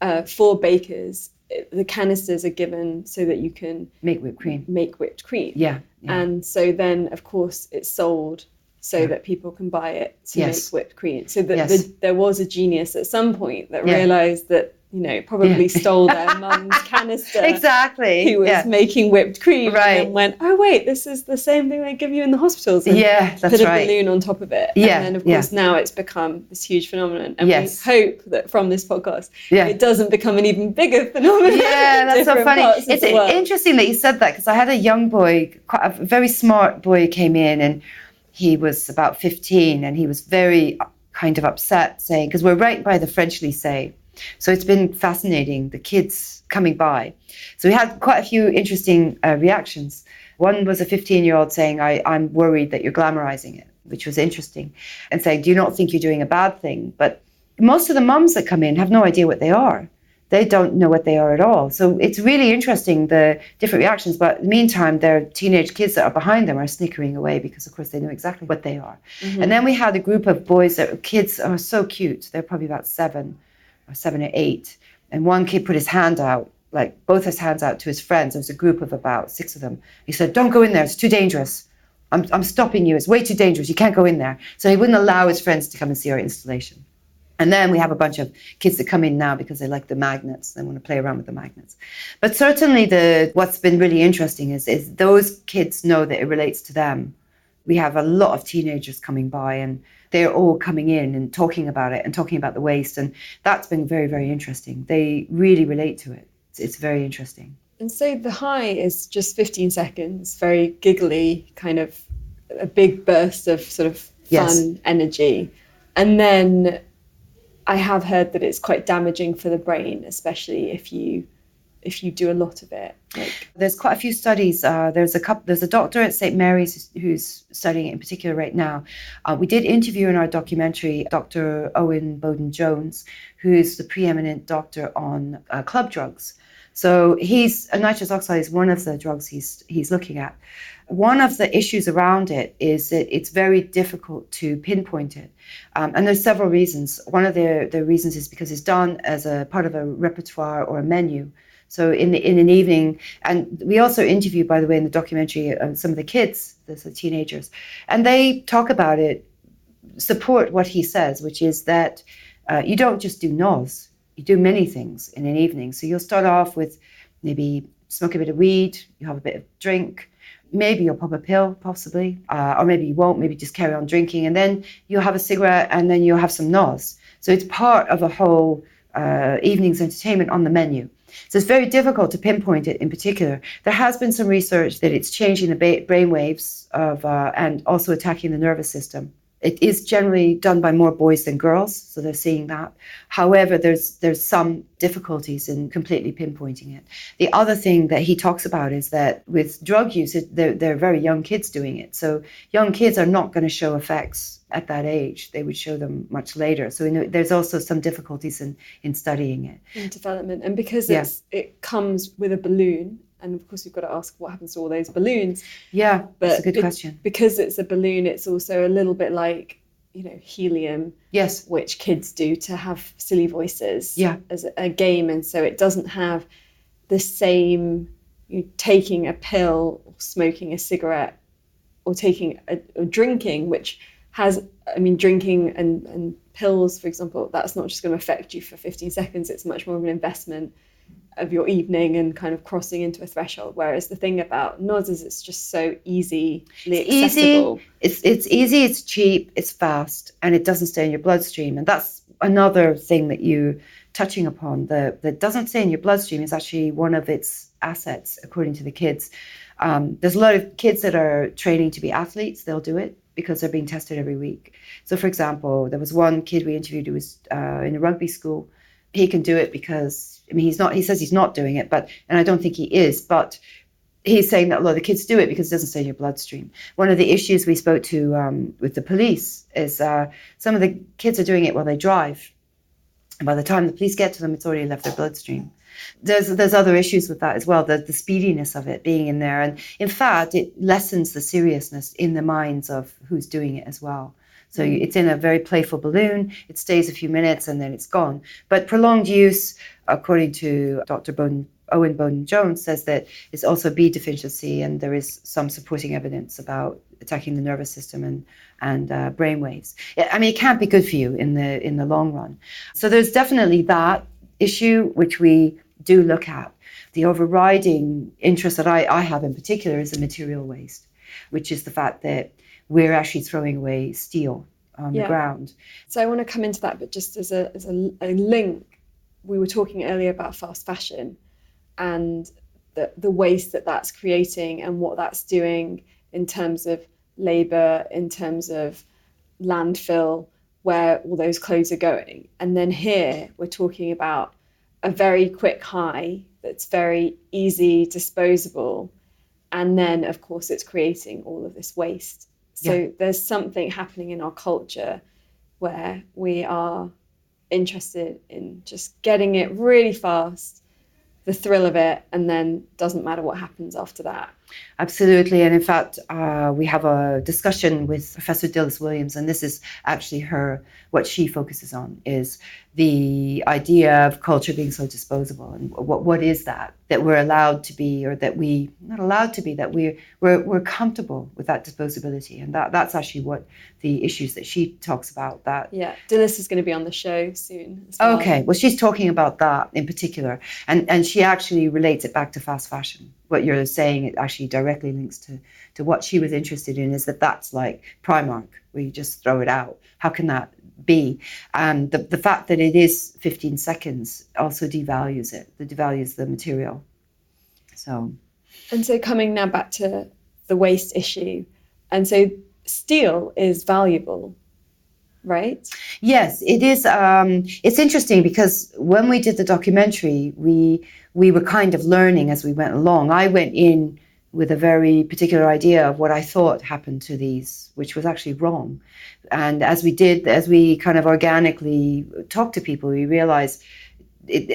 But, for bakers, the canisters are given so that you can make whipped cream. Yeah. And so then, of course, it's sold so that people can buy it to make whipped cream. So that there was a genius at some point that realised that, probably stole their mum's canister. Exactly. Who was making whipped cream. Right. And then went, oh, wait, this is the same thing they give you in the hospitals. And that's put a balloon on top of it. Yeah. And then, of course, now it's become this huge phenomenon. And we hope that from this podcast, it doesn't become an even bigger phenomenon. Yeah, that's so funny. It's interesting that you said that, because I had a young boy, a very smart boy, came in, and he was about 15, and he was very kind of upset, saying, because we're right by the French lycée. So it's been fascinating, the kids coming by. So we had quite a few interesting reactions. One was a 15-year-old saying, I'm worried that you're glamorizing it, which was interesting, and saying, do you not think you're doing a bad thing? But most of the mums that come in have no idea what they are. They don't know what they are at all. So it's really interesting, the different reactions. But in the meantime, their teenage kids that are behind them are snickering away because, of course, they know exactly what they are. Mm-hmm. And then we had a group of boys kids are so cute. They're probably about 7 or 8. And one kid put his hand out, like both his hands out to his friends. There was a group of about 6 of them. He said, don't go in there. It's too dangerous. I'm stopping you. It's way too dangerous. You can't go in there. So he wouldn't allow his friends to come and see our installation. And then we have a bunch of kids that come in now because they like the magnets. They want to play around with the magnets. But certainly what's been really interesting is those kids know that it relates to them. We have a lot of teenagers coming by, and they're all coming in and talking about it and talking about the waste. And that's been very, very interesting. They really relate to it. It's very interesting. And so the high is just 15 seconds, very giggly, kind of a big burst of sort of fun energy. And then I have heard that it's quite damaging for the brain, especially if you do a lot of it. There's quite a few studies. There's a doctor at St. Mary's who's studying it in particular right now. We did interview in our documentary Dr. Owen Bowden-Jones, who's the preeminent doctor on club drugs. So nitrous oxide is one of the drugs he's looking at. One of the issues around it is that it's very difficult to pinpoint it. And there's several reasons. One of the reasons is because it's done as a part of a repertoire or a menu. So in an evening, and we also interviewed, by the way, in the documentary, some of the kids, the teenagers, and they talk about it, support what he says, which is that you don't just do NOS. You do many things in an evening. So you'll start off with maybe smoke a bit of weed, you have a bit of drink, maybe you'll pop a pill, possibly, or maybe you won't, maybe just carry on drinking, and then you'll have a cigarette, and then you'll have some NOS. So it's part of a whole evening's entertainment on the menu. So it's very difficult to pinpoint it in particular. There has been some research that it's changing the brain waves and also attacking the nervous system. It is generally done by more boys than girls, so they're seeing that. However, there's some difficulties in completely pinpointing it. The other thing that he talks about is that with drug use, they're very young kids doing it. So young kids are not going to show effects at that age. They would show them much later. So there's also some difficulties in studying it. In development. And because it comes with a balloon, and of course, we've got to ask what happens to all those balloons. Yeah, that's a good question. Because it's a balloon, it's also a little bit like, helium. Yes. Which kids do to have silly voices. Yeah. As a game. And so it doesn't have the same, taking a pill or smoking a cigarette or taking or drinking, which has, drinking and pills, for example, that's not just going to affect you for 15 seconds. It's much more of an investment of your evening and kind of crossing into a threshold. Whereas the thing about NOS is it's just so easily accessible. It's easy, it's cheap, it's fast, and it doesn't stay in your bloodstream. And that's another thing that you're touching upon. That doesn't stay in your bloodstream is actually one of its assets, according to the kids. There's a lot of kids that are training to be athletes. They'll do it because they're being tested every week. So, for example, there was one kid we interviewed who was in a rugby school. He can do it because, he says he's not doing it, and I don't think he is, but he's saying that a lot of the kids do it because it doesn't stay in your bloodstream. One of the issues we spoke to with the police is some of the kids are doing it while they drive. And by the time the police get to them, it's already left their bloodstream. There's other issues with that as well, the speediness of it being in there. And in fact, it lessens the seriousness in the minds of who's doing it as well. So it's in a very playful balloon, it stays a few minutes and then it's gone. But prolonged use, according to Dr. Owen Bowden-Jones, says that it's also B deficiency, and there is some supporting evidence about attacking the nervous system and brain waves. It can't be good for you in the long run. So there's definitely that issue, which we do look at. The overriding interest that I have in particular is the material waste, which is the fact that we're actually throwing away steel on the ground. So I want to come into that, but just as a link, we were talking earlier about fast fashion and the waste that's creating and what that's doing in terms of labour, in terms of landfill, where all those clothes are going. And then here we're talking about a very quick high that's very easy, disposable. And then, of course, it's creating all of this waste. So there's something happening in our culture where we are interested in just getting it really fast, the thrill of it, and then doesn't matter what happens after that. Absolutely. And in fact, we have a discussion with Professor Dilys Williams, and this is actually what she focuses on is the idea of culture being so disposable. And what is that we're allowed to be, or that we not allowed to be, that we're comfortable with that disposability. And that's actually what the issues that she talks about. Dilys is going to be on the show soon as well. Okay, well, she's talking about that in particular, and she actually relates it back to fast fashion, what you're saying, it actually directly links to what she was interested in, is that's like Primark, where you just throw it out. How can that be? And the fact that it is 15 seconds also devalues it. It devalues the material. And so coming now back to the waste issue, and so steel is valuable, right? Yes, it is. It's interesting because when we did the documentary, we were kind of learning as we went along. I went in with a very particular idea of what I thought happened to these, which was actually wrong. And as we kind of organically talked to people, we realized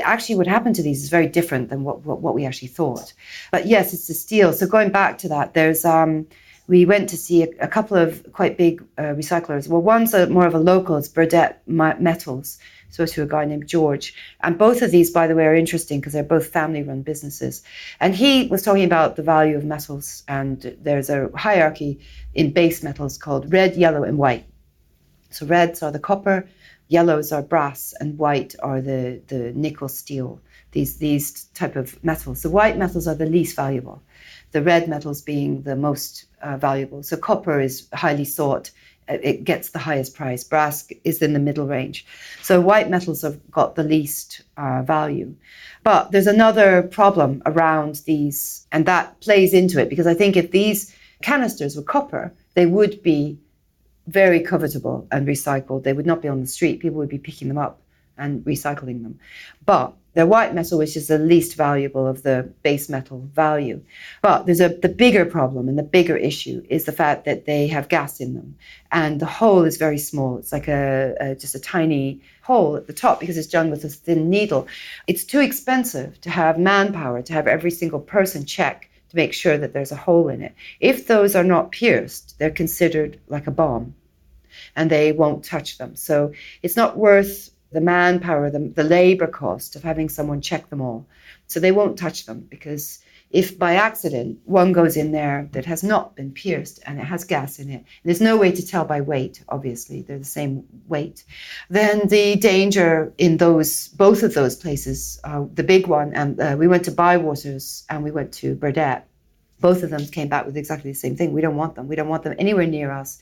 actually what happened to these is very different than what we actually thought. But yes, it's the steel. So going back to that, there's we went to see a couple of quite big recyclers. Well, one's more of a local, it's Burdett Metals, so to a guy named George. And both of these, by the way, are interesting because they're both family-run businesses. And he was talking about the value of metals, and there's a hierarchy in base metals called red, yellow, and white. So reds are the copper, yellows are brass, and white are the nickel, steel, these type of metals. The white metals are the least valuable, the red metals being the most valuable. So copper is highly sought. It gets the highest price. Brass is in the middle range. So white metals have got the least value. But there's another problem around these, and that plays into it, because I think if these canisters were copper, they would be very covetable and recycled. They would not be on the street. People would be picking them up and recycling them. But they're white metal, which is the least valuable of the base metal value. But there's the bigger problem, and the bigger issue is the fact that they have gas in them. And the hole is very small. It's like just a tiny hole at the top because it's done with a thin needle. It's too expensive to have manpower, to have every single person check to make sure that there's a hole in it. If those are not pierced, they're considered like a bomb, and they won't touch them. So it's not worth the manpower, the labor cost of having someone check them all. So they won't touch them, because if by accident one goes in there that has not been pierced and it has gas in it, and there's no way to tell by weight, obviously, they're the same weight, then the danger in both of those places, the big one, and we went to Bywaters and we went to Burdett, both of them came back with exactly the same thing. We don't want them. We don't want them anywhere near us.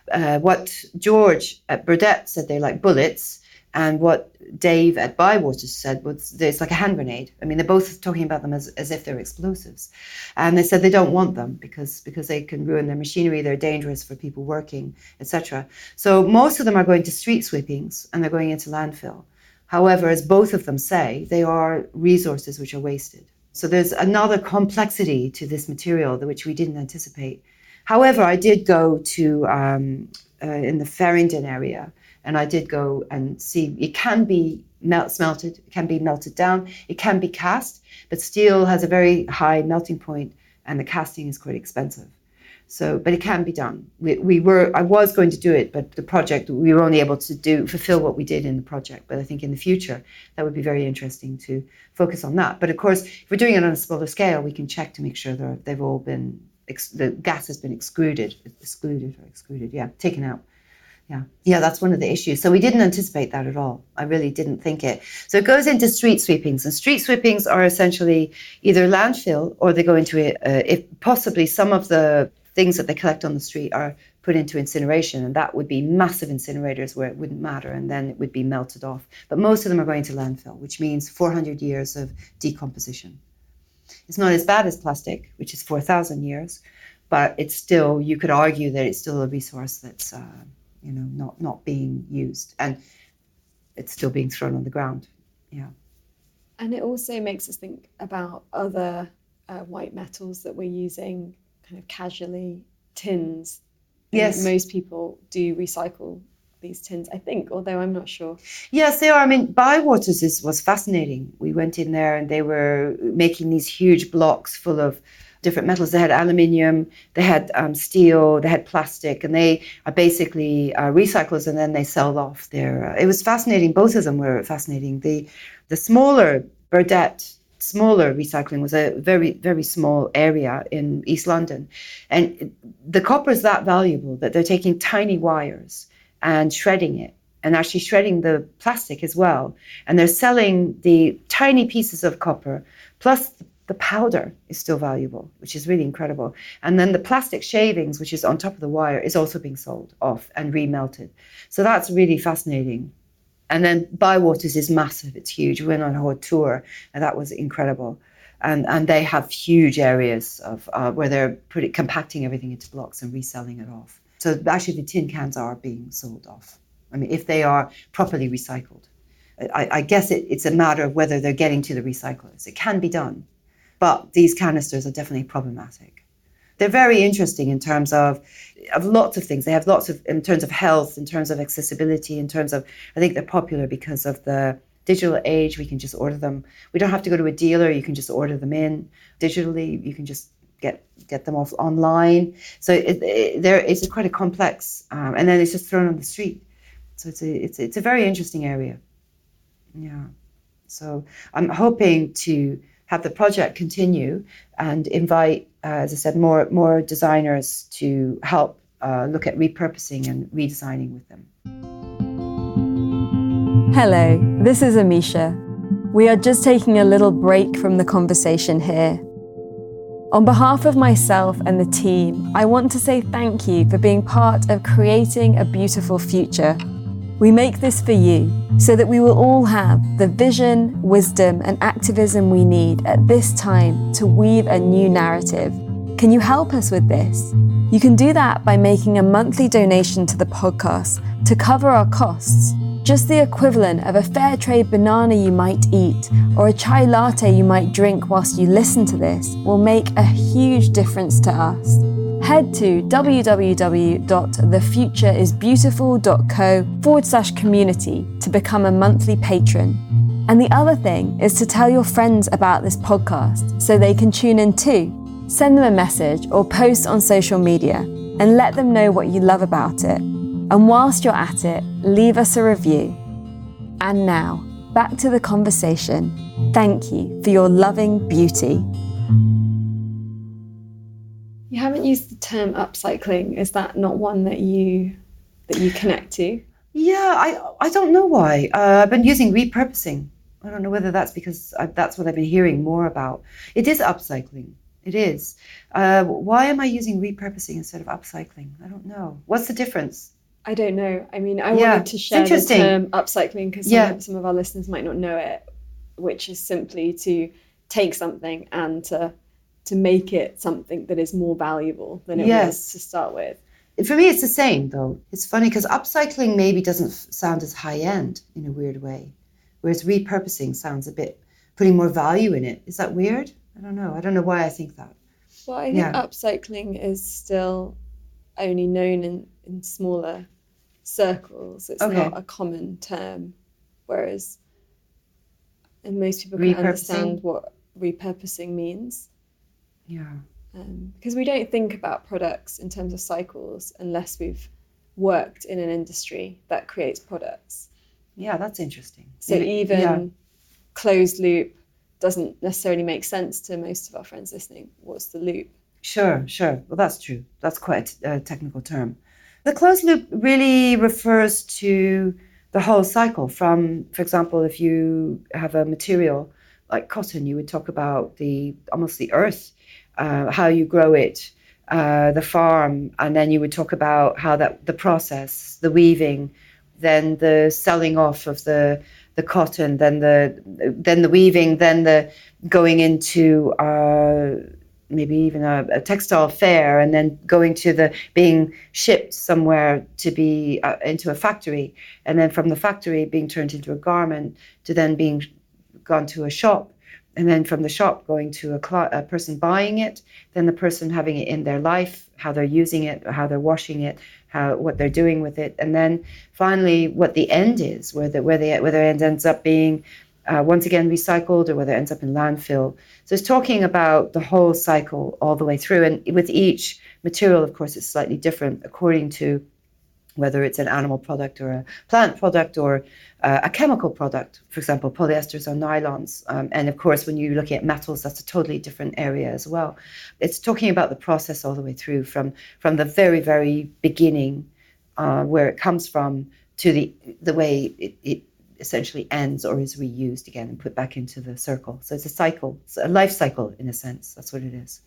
What George at Burdett said, they're like bullets. And what Dave at Bywaters said was it's like a hand grenade. I mean, they're both talking about them as if they're explosives. And they said they don't want them because they can ruin their machinery, they're dangerous for people working, etc. So most of them are going to street sweepings and they're going into landfill. However, as both of them say, they are resources which are wasted. So there's another complexity to this material which we didn't anticipate. However, I did go to, in the Farringdon area, and I did go and see, it can be smelted, it can be melted down, it can be cast, but steel has a very high melting point and the casting is quite expensive. So, but it can be done. I was going to do it, but the project, we were only able to fulfill what we did in the project. But I think in the future, that would be very interesting to focus on that. But of course, if we're doing it on a smaller scale, we can check to make sure that they've all been, the gas has been excluded, taken out. Yeah, that's one of the issues. So we didn't anticipate that at all. I really didn't think it. So it goes into street sweepings, and street sweepings are essentially either landfill or they go into if possibly some of the things that they collect on the street are put into incineration, and that would be massive incinerators where it wouldn't matter, and then it would be melted off. But most of them are going to landfill, which means 400 years of decomposition. It's not as bad as plastic, which is 4,000 years, but it's still, you could argue that it's still a resource that's not being used, and it's still being thrown on the ground. Yeah. And it also makes us think about other white metals that we're using kind of casually. Tins. Yes. Most people do recycle these tins, I think, although I'm not sure. Yes, they are. I mean, Bywaters was fascinating. We went in there and they were making these huge blocks full of different metals. They had aluminium, they had steel, they had plastic, and they are basically recyclers, and then they sell off their... it was fascinating. Both of them were fascinating. The smaller Burdett, smaller recycling was a very, very small area in East London. And the copper is that valuable that they're taking tiny wires and shredding it, and actually shredding the plastic as well. And they're selling the tiny pieces of copper plus the powder is still valuable, which is really incredible. And then the plastic shavings, which is on top of the wire, is also being sold off and remelted. So that's really fascinating. And then Bywaters is massive. It's huge. We went on a whole tour, and that was incredible. And they have huge areas of where they're compacting everything into blocks and reselling it off. So actually the tin cans are being sold off. I mean, if they are properly recycled. I guess it's a matter of whether they're getting to the recyclers. It can be done, but these canisters are definitely problematic. They're very interesting in terms of lots of things. They have lots of, in terms of health, in terms of accessibility, in terms of, I think they're popular because of the digital age. We can just order them. We don't have to go to a dealer. You can just order them in digitally. You can just get them off online. So it's quite a complex, and then it's just thrown on the street. So it's a very interesting area. Yeah. So I'm hoping to have the project continue and invite, as I said, more designers to help look at repurposing and redesigning with them. Hello, this is Amisha. We are just taking a little break from the conversation here. On behalf of myself and the team, I want to say thank you for being part of creating a beautiful future. We make this for you so that we will all have the vision, wisdom, and activism we need at this time to weave a new narrative. Can you help us with this? You can do that by making a monthly donation to the podcast to cover our costs. Just the equivalent of a fair trade banana you might eat or a chai latte you might drink whilst you listen to this will make a huge difference to us. Head to www.thefutureisbeautiful.co/community to become a monthly patron. And the other thing is to tell your friends about this podcast so they can tune in too. Send them a message or post on social media and let them know what you love about it. And whilst you're at it, leave us a review. And now, back to the conversation. Thank you for your loving beauty. You haven't used the term upcycling. Is that not one that you connect to? Yeah, I don't know why. I've been using repurposing. I don't know whether that's because that's what I've been hearing more about. It is upcycling. It is. Why am I using repurposing instead of upcycling? I don't know. What's the difference? I don't know. I mean, I wanted to share the term upcycling because some of our listeners might not know it, which is simply to take something and to make it something that is more valuable than it was to start with. For me, it's the same, though. It's funny because upcycling maybe doesn't sound as high-end in a weird way, whereas repurposing sounds a bit, putting more value in it. Is that weird? I don't know. I don't know why I think that. Well, I think upcycling is still only known in smaller circles. It's not a common term, whereas and most people can understand what repurposing means. Yeah. Because we don't think about products in terms of cycles unless we've worked in an industry that creates products. Yeah, that's interesting. So even closed loop doesn't necessarily make sense to most of our friends listening. What's the loop? Sure. Well, that's true. That's quite a technical term. The closed loop really refers to the whole cycle from, for example, if you have a material like cotton, you would talk about almost the earth, how you grow it, the farm, and then you would talk about how the process, the weaving, then the selling off of the cotton, then the weaving, then the going into maybe even a textile fair, and then going to the being shipped somewhere to be into a factory, and then from the factory being turned into a garment to then being gone to a shop, and then from the shop going to a person buying it, then the person having it in their life, how they're using it, how they're washing it, what they're doing with it, and then finally what the end is, whether it ends up being once again recycled or whether it ends up in landfill. So it's talking about the whole cycle all the way through, and with each material, of course, it's slightly different according to whether it's an animal product or a plant product or a chemical product, for example, polyesters or nylons. And of course, when you're looking at metals, that's a totally different area as well. It's talking about the process all the way through from the very, very beginning, where it comes from, to the way it essentially ends or is reused again and put back into the circle. So it's a cycle, it's a life cycle in a sense. That's what it is.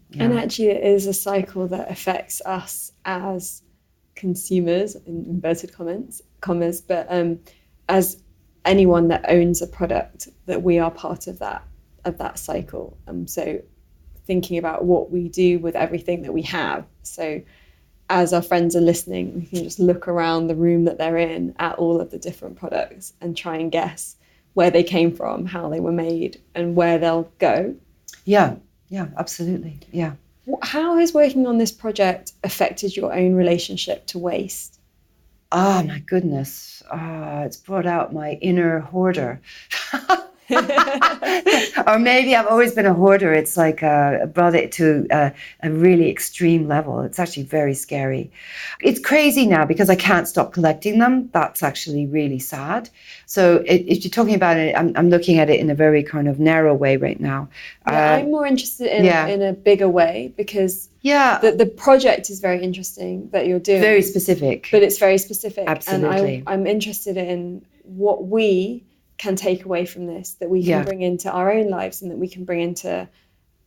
Yeah. And actually, it is a cycle that affects us as consumers, in inverted commas, but as anyone that owns a product, that we are part of that cycle. So thinking about what we do with everything that we have. So as our friends are listening, we can just look around the room that they're in at all of the different products and try and guess where they came from, how they were made, and where they'll go. Yeah, absolutely. Yeah. How has working on this project affected your own relationship to waste? Oh my goodness. It's brought out my inner hoarder. Or maybe I've always been a hoarder. It's like brought it to a really extreme level. It's actually very scary. It's crazy now because I can't stop collecting them. That's actually really sad. So if you're talking about it, I'm looking at it in a very kind of narrow way right now. I'm more interested in a bigger way because the project is very interesting that you're doing. Very specific. But it's very specific. Absolutely. And I'm interested in what we can take away from this, that we can bring into our own lives and that we can bring into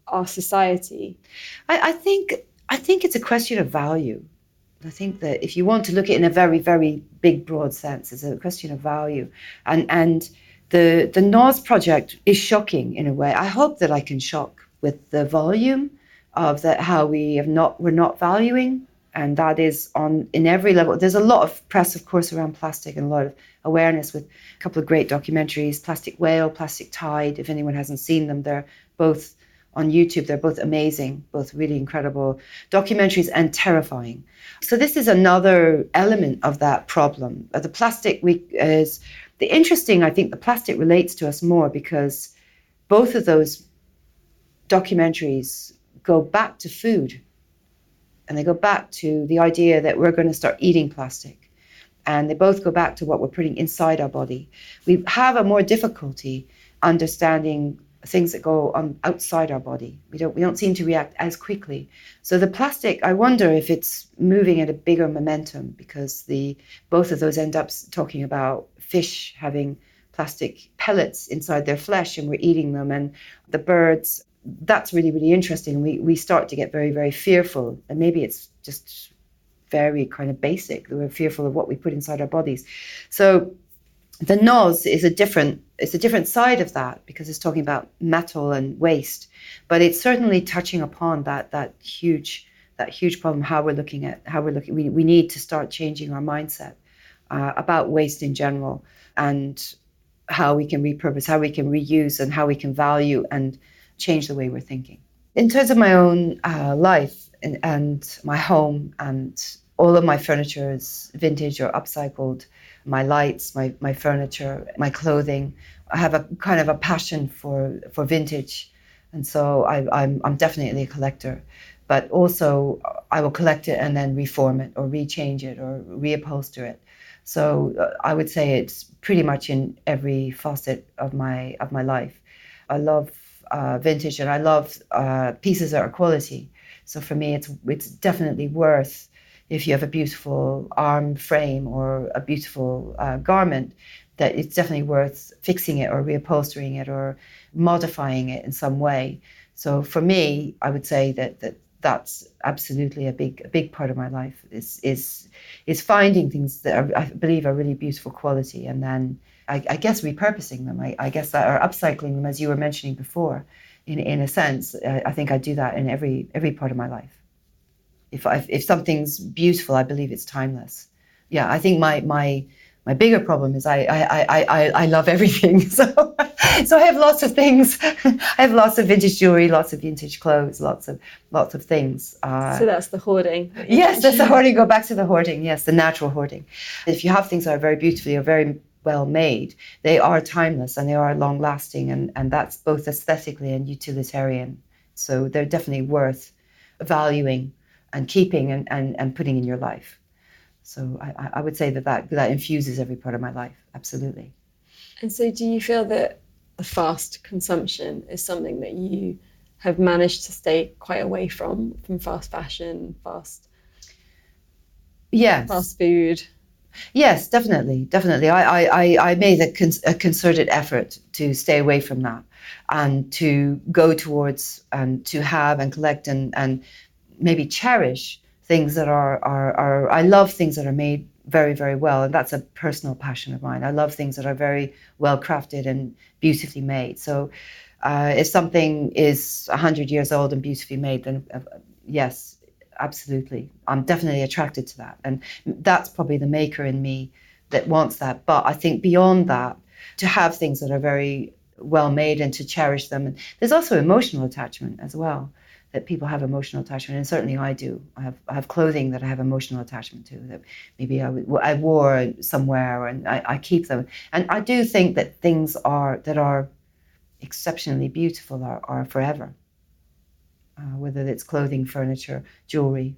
our society. I think it's a question of value. I think that if you want to look at it in a very, very big, broad sense, it's a question of value. And the NOS project is shocking in a way. I hope that I can shock with the volume of how we're not valuing. And that is in every level. There's a lot of press, of course, around plastic and a lot of awareness with a couple of great documentaries, Plastic Whale, Plastic Tide. If anyone hasn't seen them, they're both on YouTube. They're both amazing, both really incredible documentaries and terrifying. So this is another element of that problem. The plastic is the interesting. I think the plastic relates to us more because both of those documentaries go back to food. And they go back to the idea that we're going to start eating plastic. And they both go back to what we're putting inside our body. We have a more difficulty understanding things that go on outside our body. We don't seem to react as quickly. So the plastic, I wonder if it's moving at a bigger momentum because both of those end up talking about fish having plastic pellets inside their flesh and we're eating them, and the birds. That's really, really interesting. We start to get very, very fearful. And maybe it's just very kind of basic. We're fearful of what we put inside our bodies. So the NOS is a different side of that because it's talking about metal and waste. But it's certainly touching upon that huge problem, we need to start changing our mindset about waste in general and how we can repurpose, how we can reuse, and how we can value and change the way we're thinking. In terms of my own life and my home, and all of my furniture is vintage or upcycled, my lights, my furniture, my clothing, I have a kind of a passion for vintage. And so I'm definitely a collector. But also I will collect it and then reform it or rechange it or reupholster it. So I would say it's pretty much in every facet of my life. I love vintage, and I love pieces that are quality. So for me, it's definitely worth, if you have a beautiful arm frame or a beautiful garment, that it's definitely worth fixing it or reupholstering it or modifying it in some way. So for me, I would say that's absolutely a big part of my life is finding things that I believe are really beautiful quality, and then I guess repurposing them. I guess that, or upcycling them, as you were mentioning before, in a sense. I think I do that in every part of my life. If something's beautiful, I believe it's timeless. Yeah, I think my bigger problem is I love everything. So I have lots of things. I have lots of vintage jewelry, lots of vintage clothes, lots of things. So that's the hoarding. Yes, that's the hoarding. Go back to the hoarding. Yes, the natural hoarding. If you have things that are very beautifully or very well made, they are timeless and they are long lasting, and that's both aesthetically and utilitarian. So they're definitely worth valuing and keeping and putting in your life. So I would say that infuses every part of my life, absolutely. And so do you feel that the fast consumption is something that you have managed to stay quite away from fast fashion, fast Yes. fast food? Yes, definitely. I made a concerted effort to stay away from that and to go towards and to have and collect and maybe cherish things that are I love things that are made very, very well, and that's a personal passion of mine. I love things that are very well crafted and beautifully made. So if something is 100 years old and beautifully made, then yes, absolutely. I'm definitely attracted to that. And that's probably the maker in me that wants that. But I think beyond that, to have things that are very well made and to cherish them. And there's also emotional attachment as well, that people have emotional attachment. And certainly I do. I have clothing that I have emotional attachment to, that maybe I wore somewhere and I keep them. And I do think that things that are exceptionally beautiful are forever. Whether it's clothing, furniture, jewelry,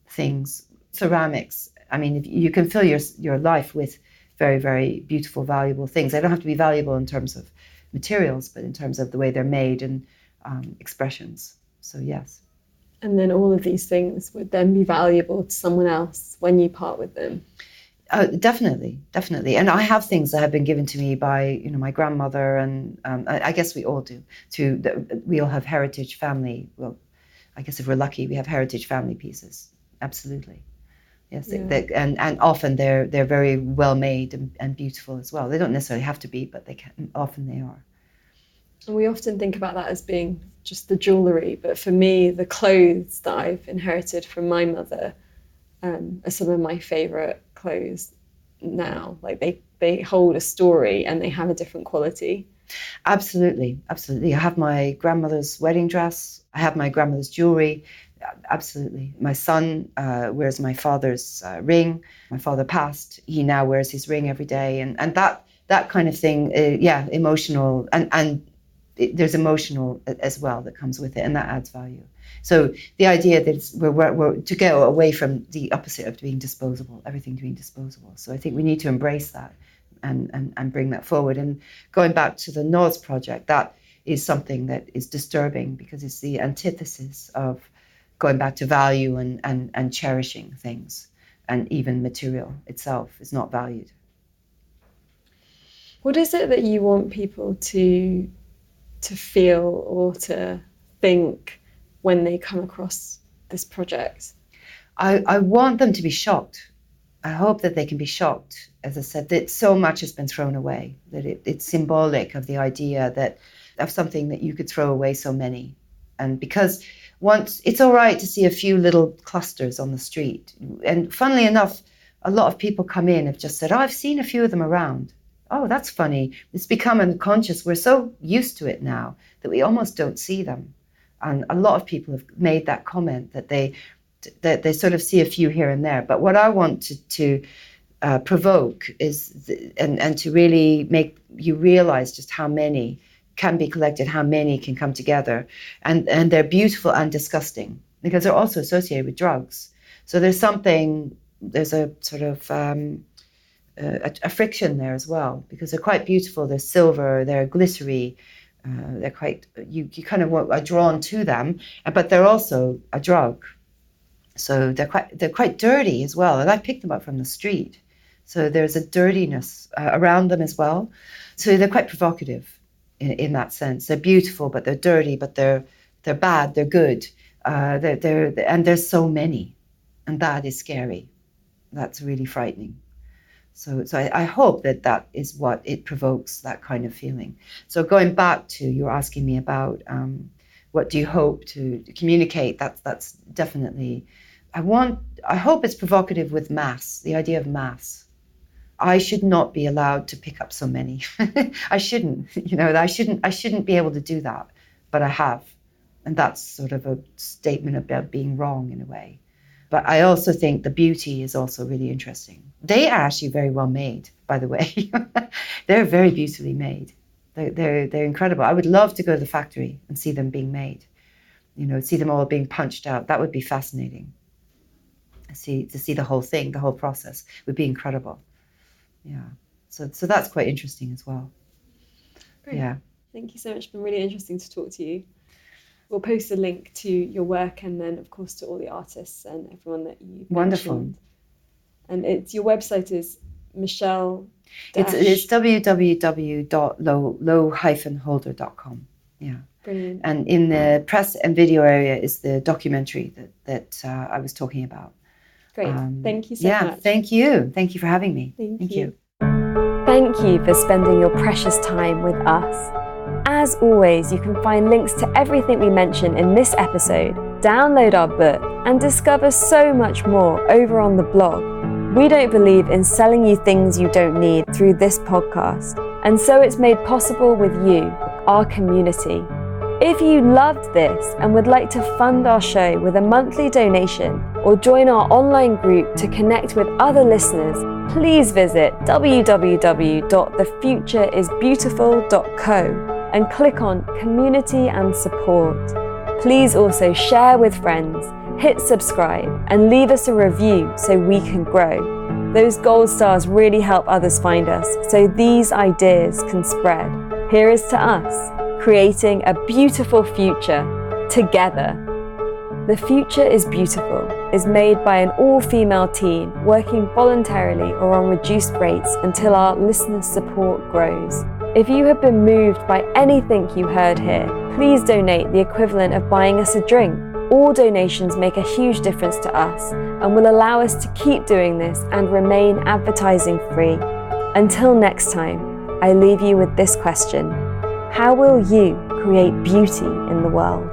things, ceramics. I mean, if you can fill your life with very, very beautiful, valuable things. They don't have to be valuable in terms of materials, but in terms of the way they're made and expressions. So yes. And then all of these things would then be valuable to someone else when you part with them. Definitely. And I have things that have been given to me by, my grandmother, and I guess we all do. We all have heritage family. Well, I guess if we're lucky, we have heritage family pieces. Absolutely. Yes, Yeah. And often they're very well made and beautiful as well. They don't necessarily have to be, but often they are. And we often think about that as being just the jewellery, but for me, the clothes that I've inherited from my mother are some of my favourite clothes now. Like they hold a story and they have a different quality. Absolutely. I have my grandmother's wedding dress. I have my grandmother's jewellery. Absolutely. My son wears my father's ring. My father passed. He now wears his ring every day. And that kind of thing, emotional. And there's emotional as well that comes with it, and that adds value. So the idea that we're to go away from the opposite of being disposable, everything being disposable. So I think we need to embrace that and bring that forward. And going back to the NOS project, that is something that is disturbing because it's the antithesis of going back to value and cherishing things, and even material itself is not valued. What is it that you want people to feel or to think when they come across this project? I want them to be shocked. I hope that they can be shocked, as I said, that so much has been thrown away, that it's symbolic of the idea of something that you could throw away so many. And because once it's all right to see a few little clusters on the street. And funnily enough, a lot of people come in and have just said, oh, I've seen a few of them around. Oh, that's funny. It's become unconscious. We're so used to it now that we almost don't see them. And a lot of people have made that comment that they sort of see a few here and there. But what I want to provoke is, and to really make you realize just how many can be collected, how many can come together. And they're beautiful and disgusting because they're also associated with drugs. So there's a sort of a friction there as well, because they're quite beautiful. They're silver, they're glittery, they're quite, you kind of are drawn to them, but they're also a drug. So they're quite dirty as well. And I picked them up from the street. So there's a dirtiness around them as well. So they're quite provocative in that sense. They're beautiful, but they're dirty, but they're bad, they're good. And there's so many. And that is scary. That's really frightening. So I hope that is what it provokes, that kind of feeling. So going back to, you're asking me about what do you hope to communicate, that's definitely, I hope it's provocative with mass, the idea of mass. I should not be allowed to pick up so many. I shouldn't, I shouldn't be able to do that, but I have. And that's sort of a statement about being wrong in a way. But I also think the beauty is also really interesting. They are actually very well made, by the way. They're very beautifully made. They're incredible. I would love to go to the factory and see them being made. See them all being punched out. That would be fascinating. To see the whole thing, the whole process would be incredible. Yeah. So that's quite interesting as well. Great. Yeah. Thank you so much. It's been really interesting to talk to you. We'll post a link to your work and then, of course, to all the artists and everyone that you've Wonderful. mentioned. And your website is Michelle. It's www.lowe-holder.com. Yeah. Brilliant. And in the press and video area is the documentary that I was talking about. Great. Thank you so much. Yeah, thank you. Thank you for having me. Thank you. Thank you for spending your precious time with us. As always, you can find links to everything we mentioned in this episode, download our book, and discover so much more over on the blog. We don't believe in selling you things you don't need through this podcast, and so it's made possible with you, our community. If you loved this and would like to fund our show with a monthly donation or join our online group to connect with other listeners, please visit www.thefutureisbeautiful.co and click on Community and Support. Please also share with friends, hit subscribe, and leave us a review so we can grow. Those gold stars really help others find us, so these ideas can spread. Here is to us, creating a beautiful future together. The Future is Beautiful is made by an all-female team working voluntarily or on reduced rates until our listener support grows. If you have been moved by anything you heard here, please donate the equivalent of buying us a drink. All donations make a huge difference to us and will allow us to keep doing this and remain advertising free. Until next time, I leave you with this question. How will you create beauty in the world?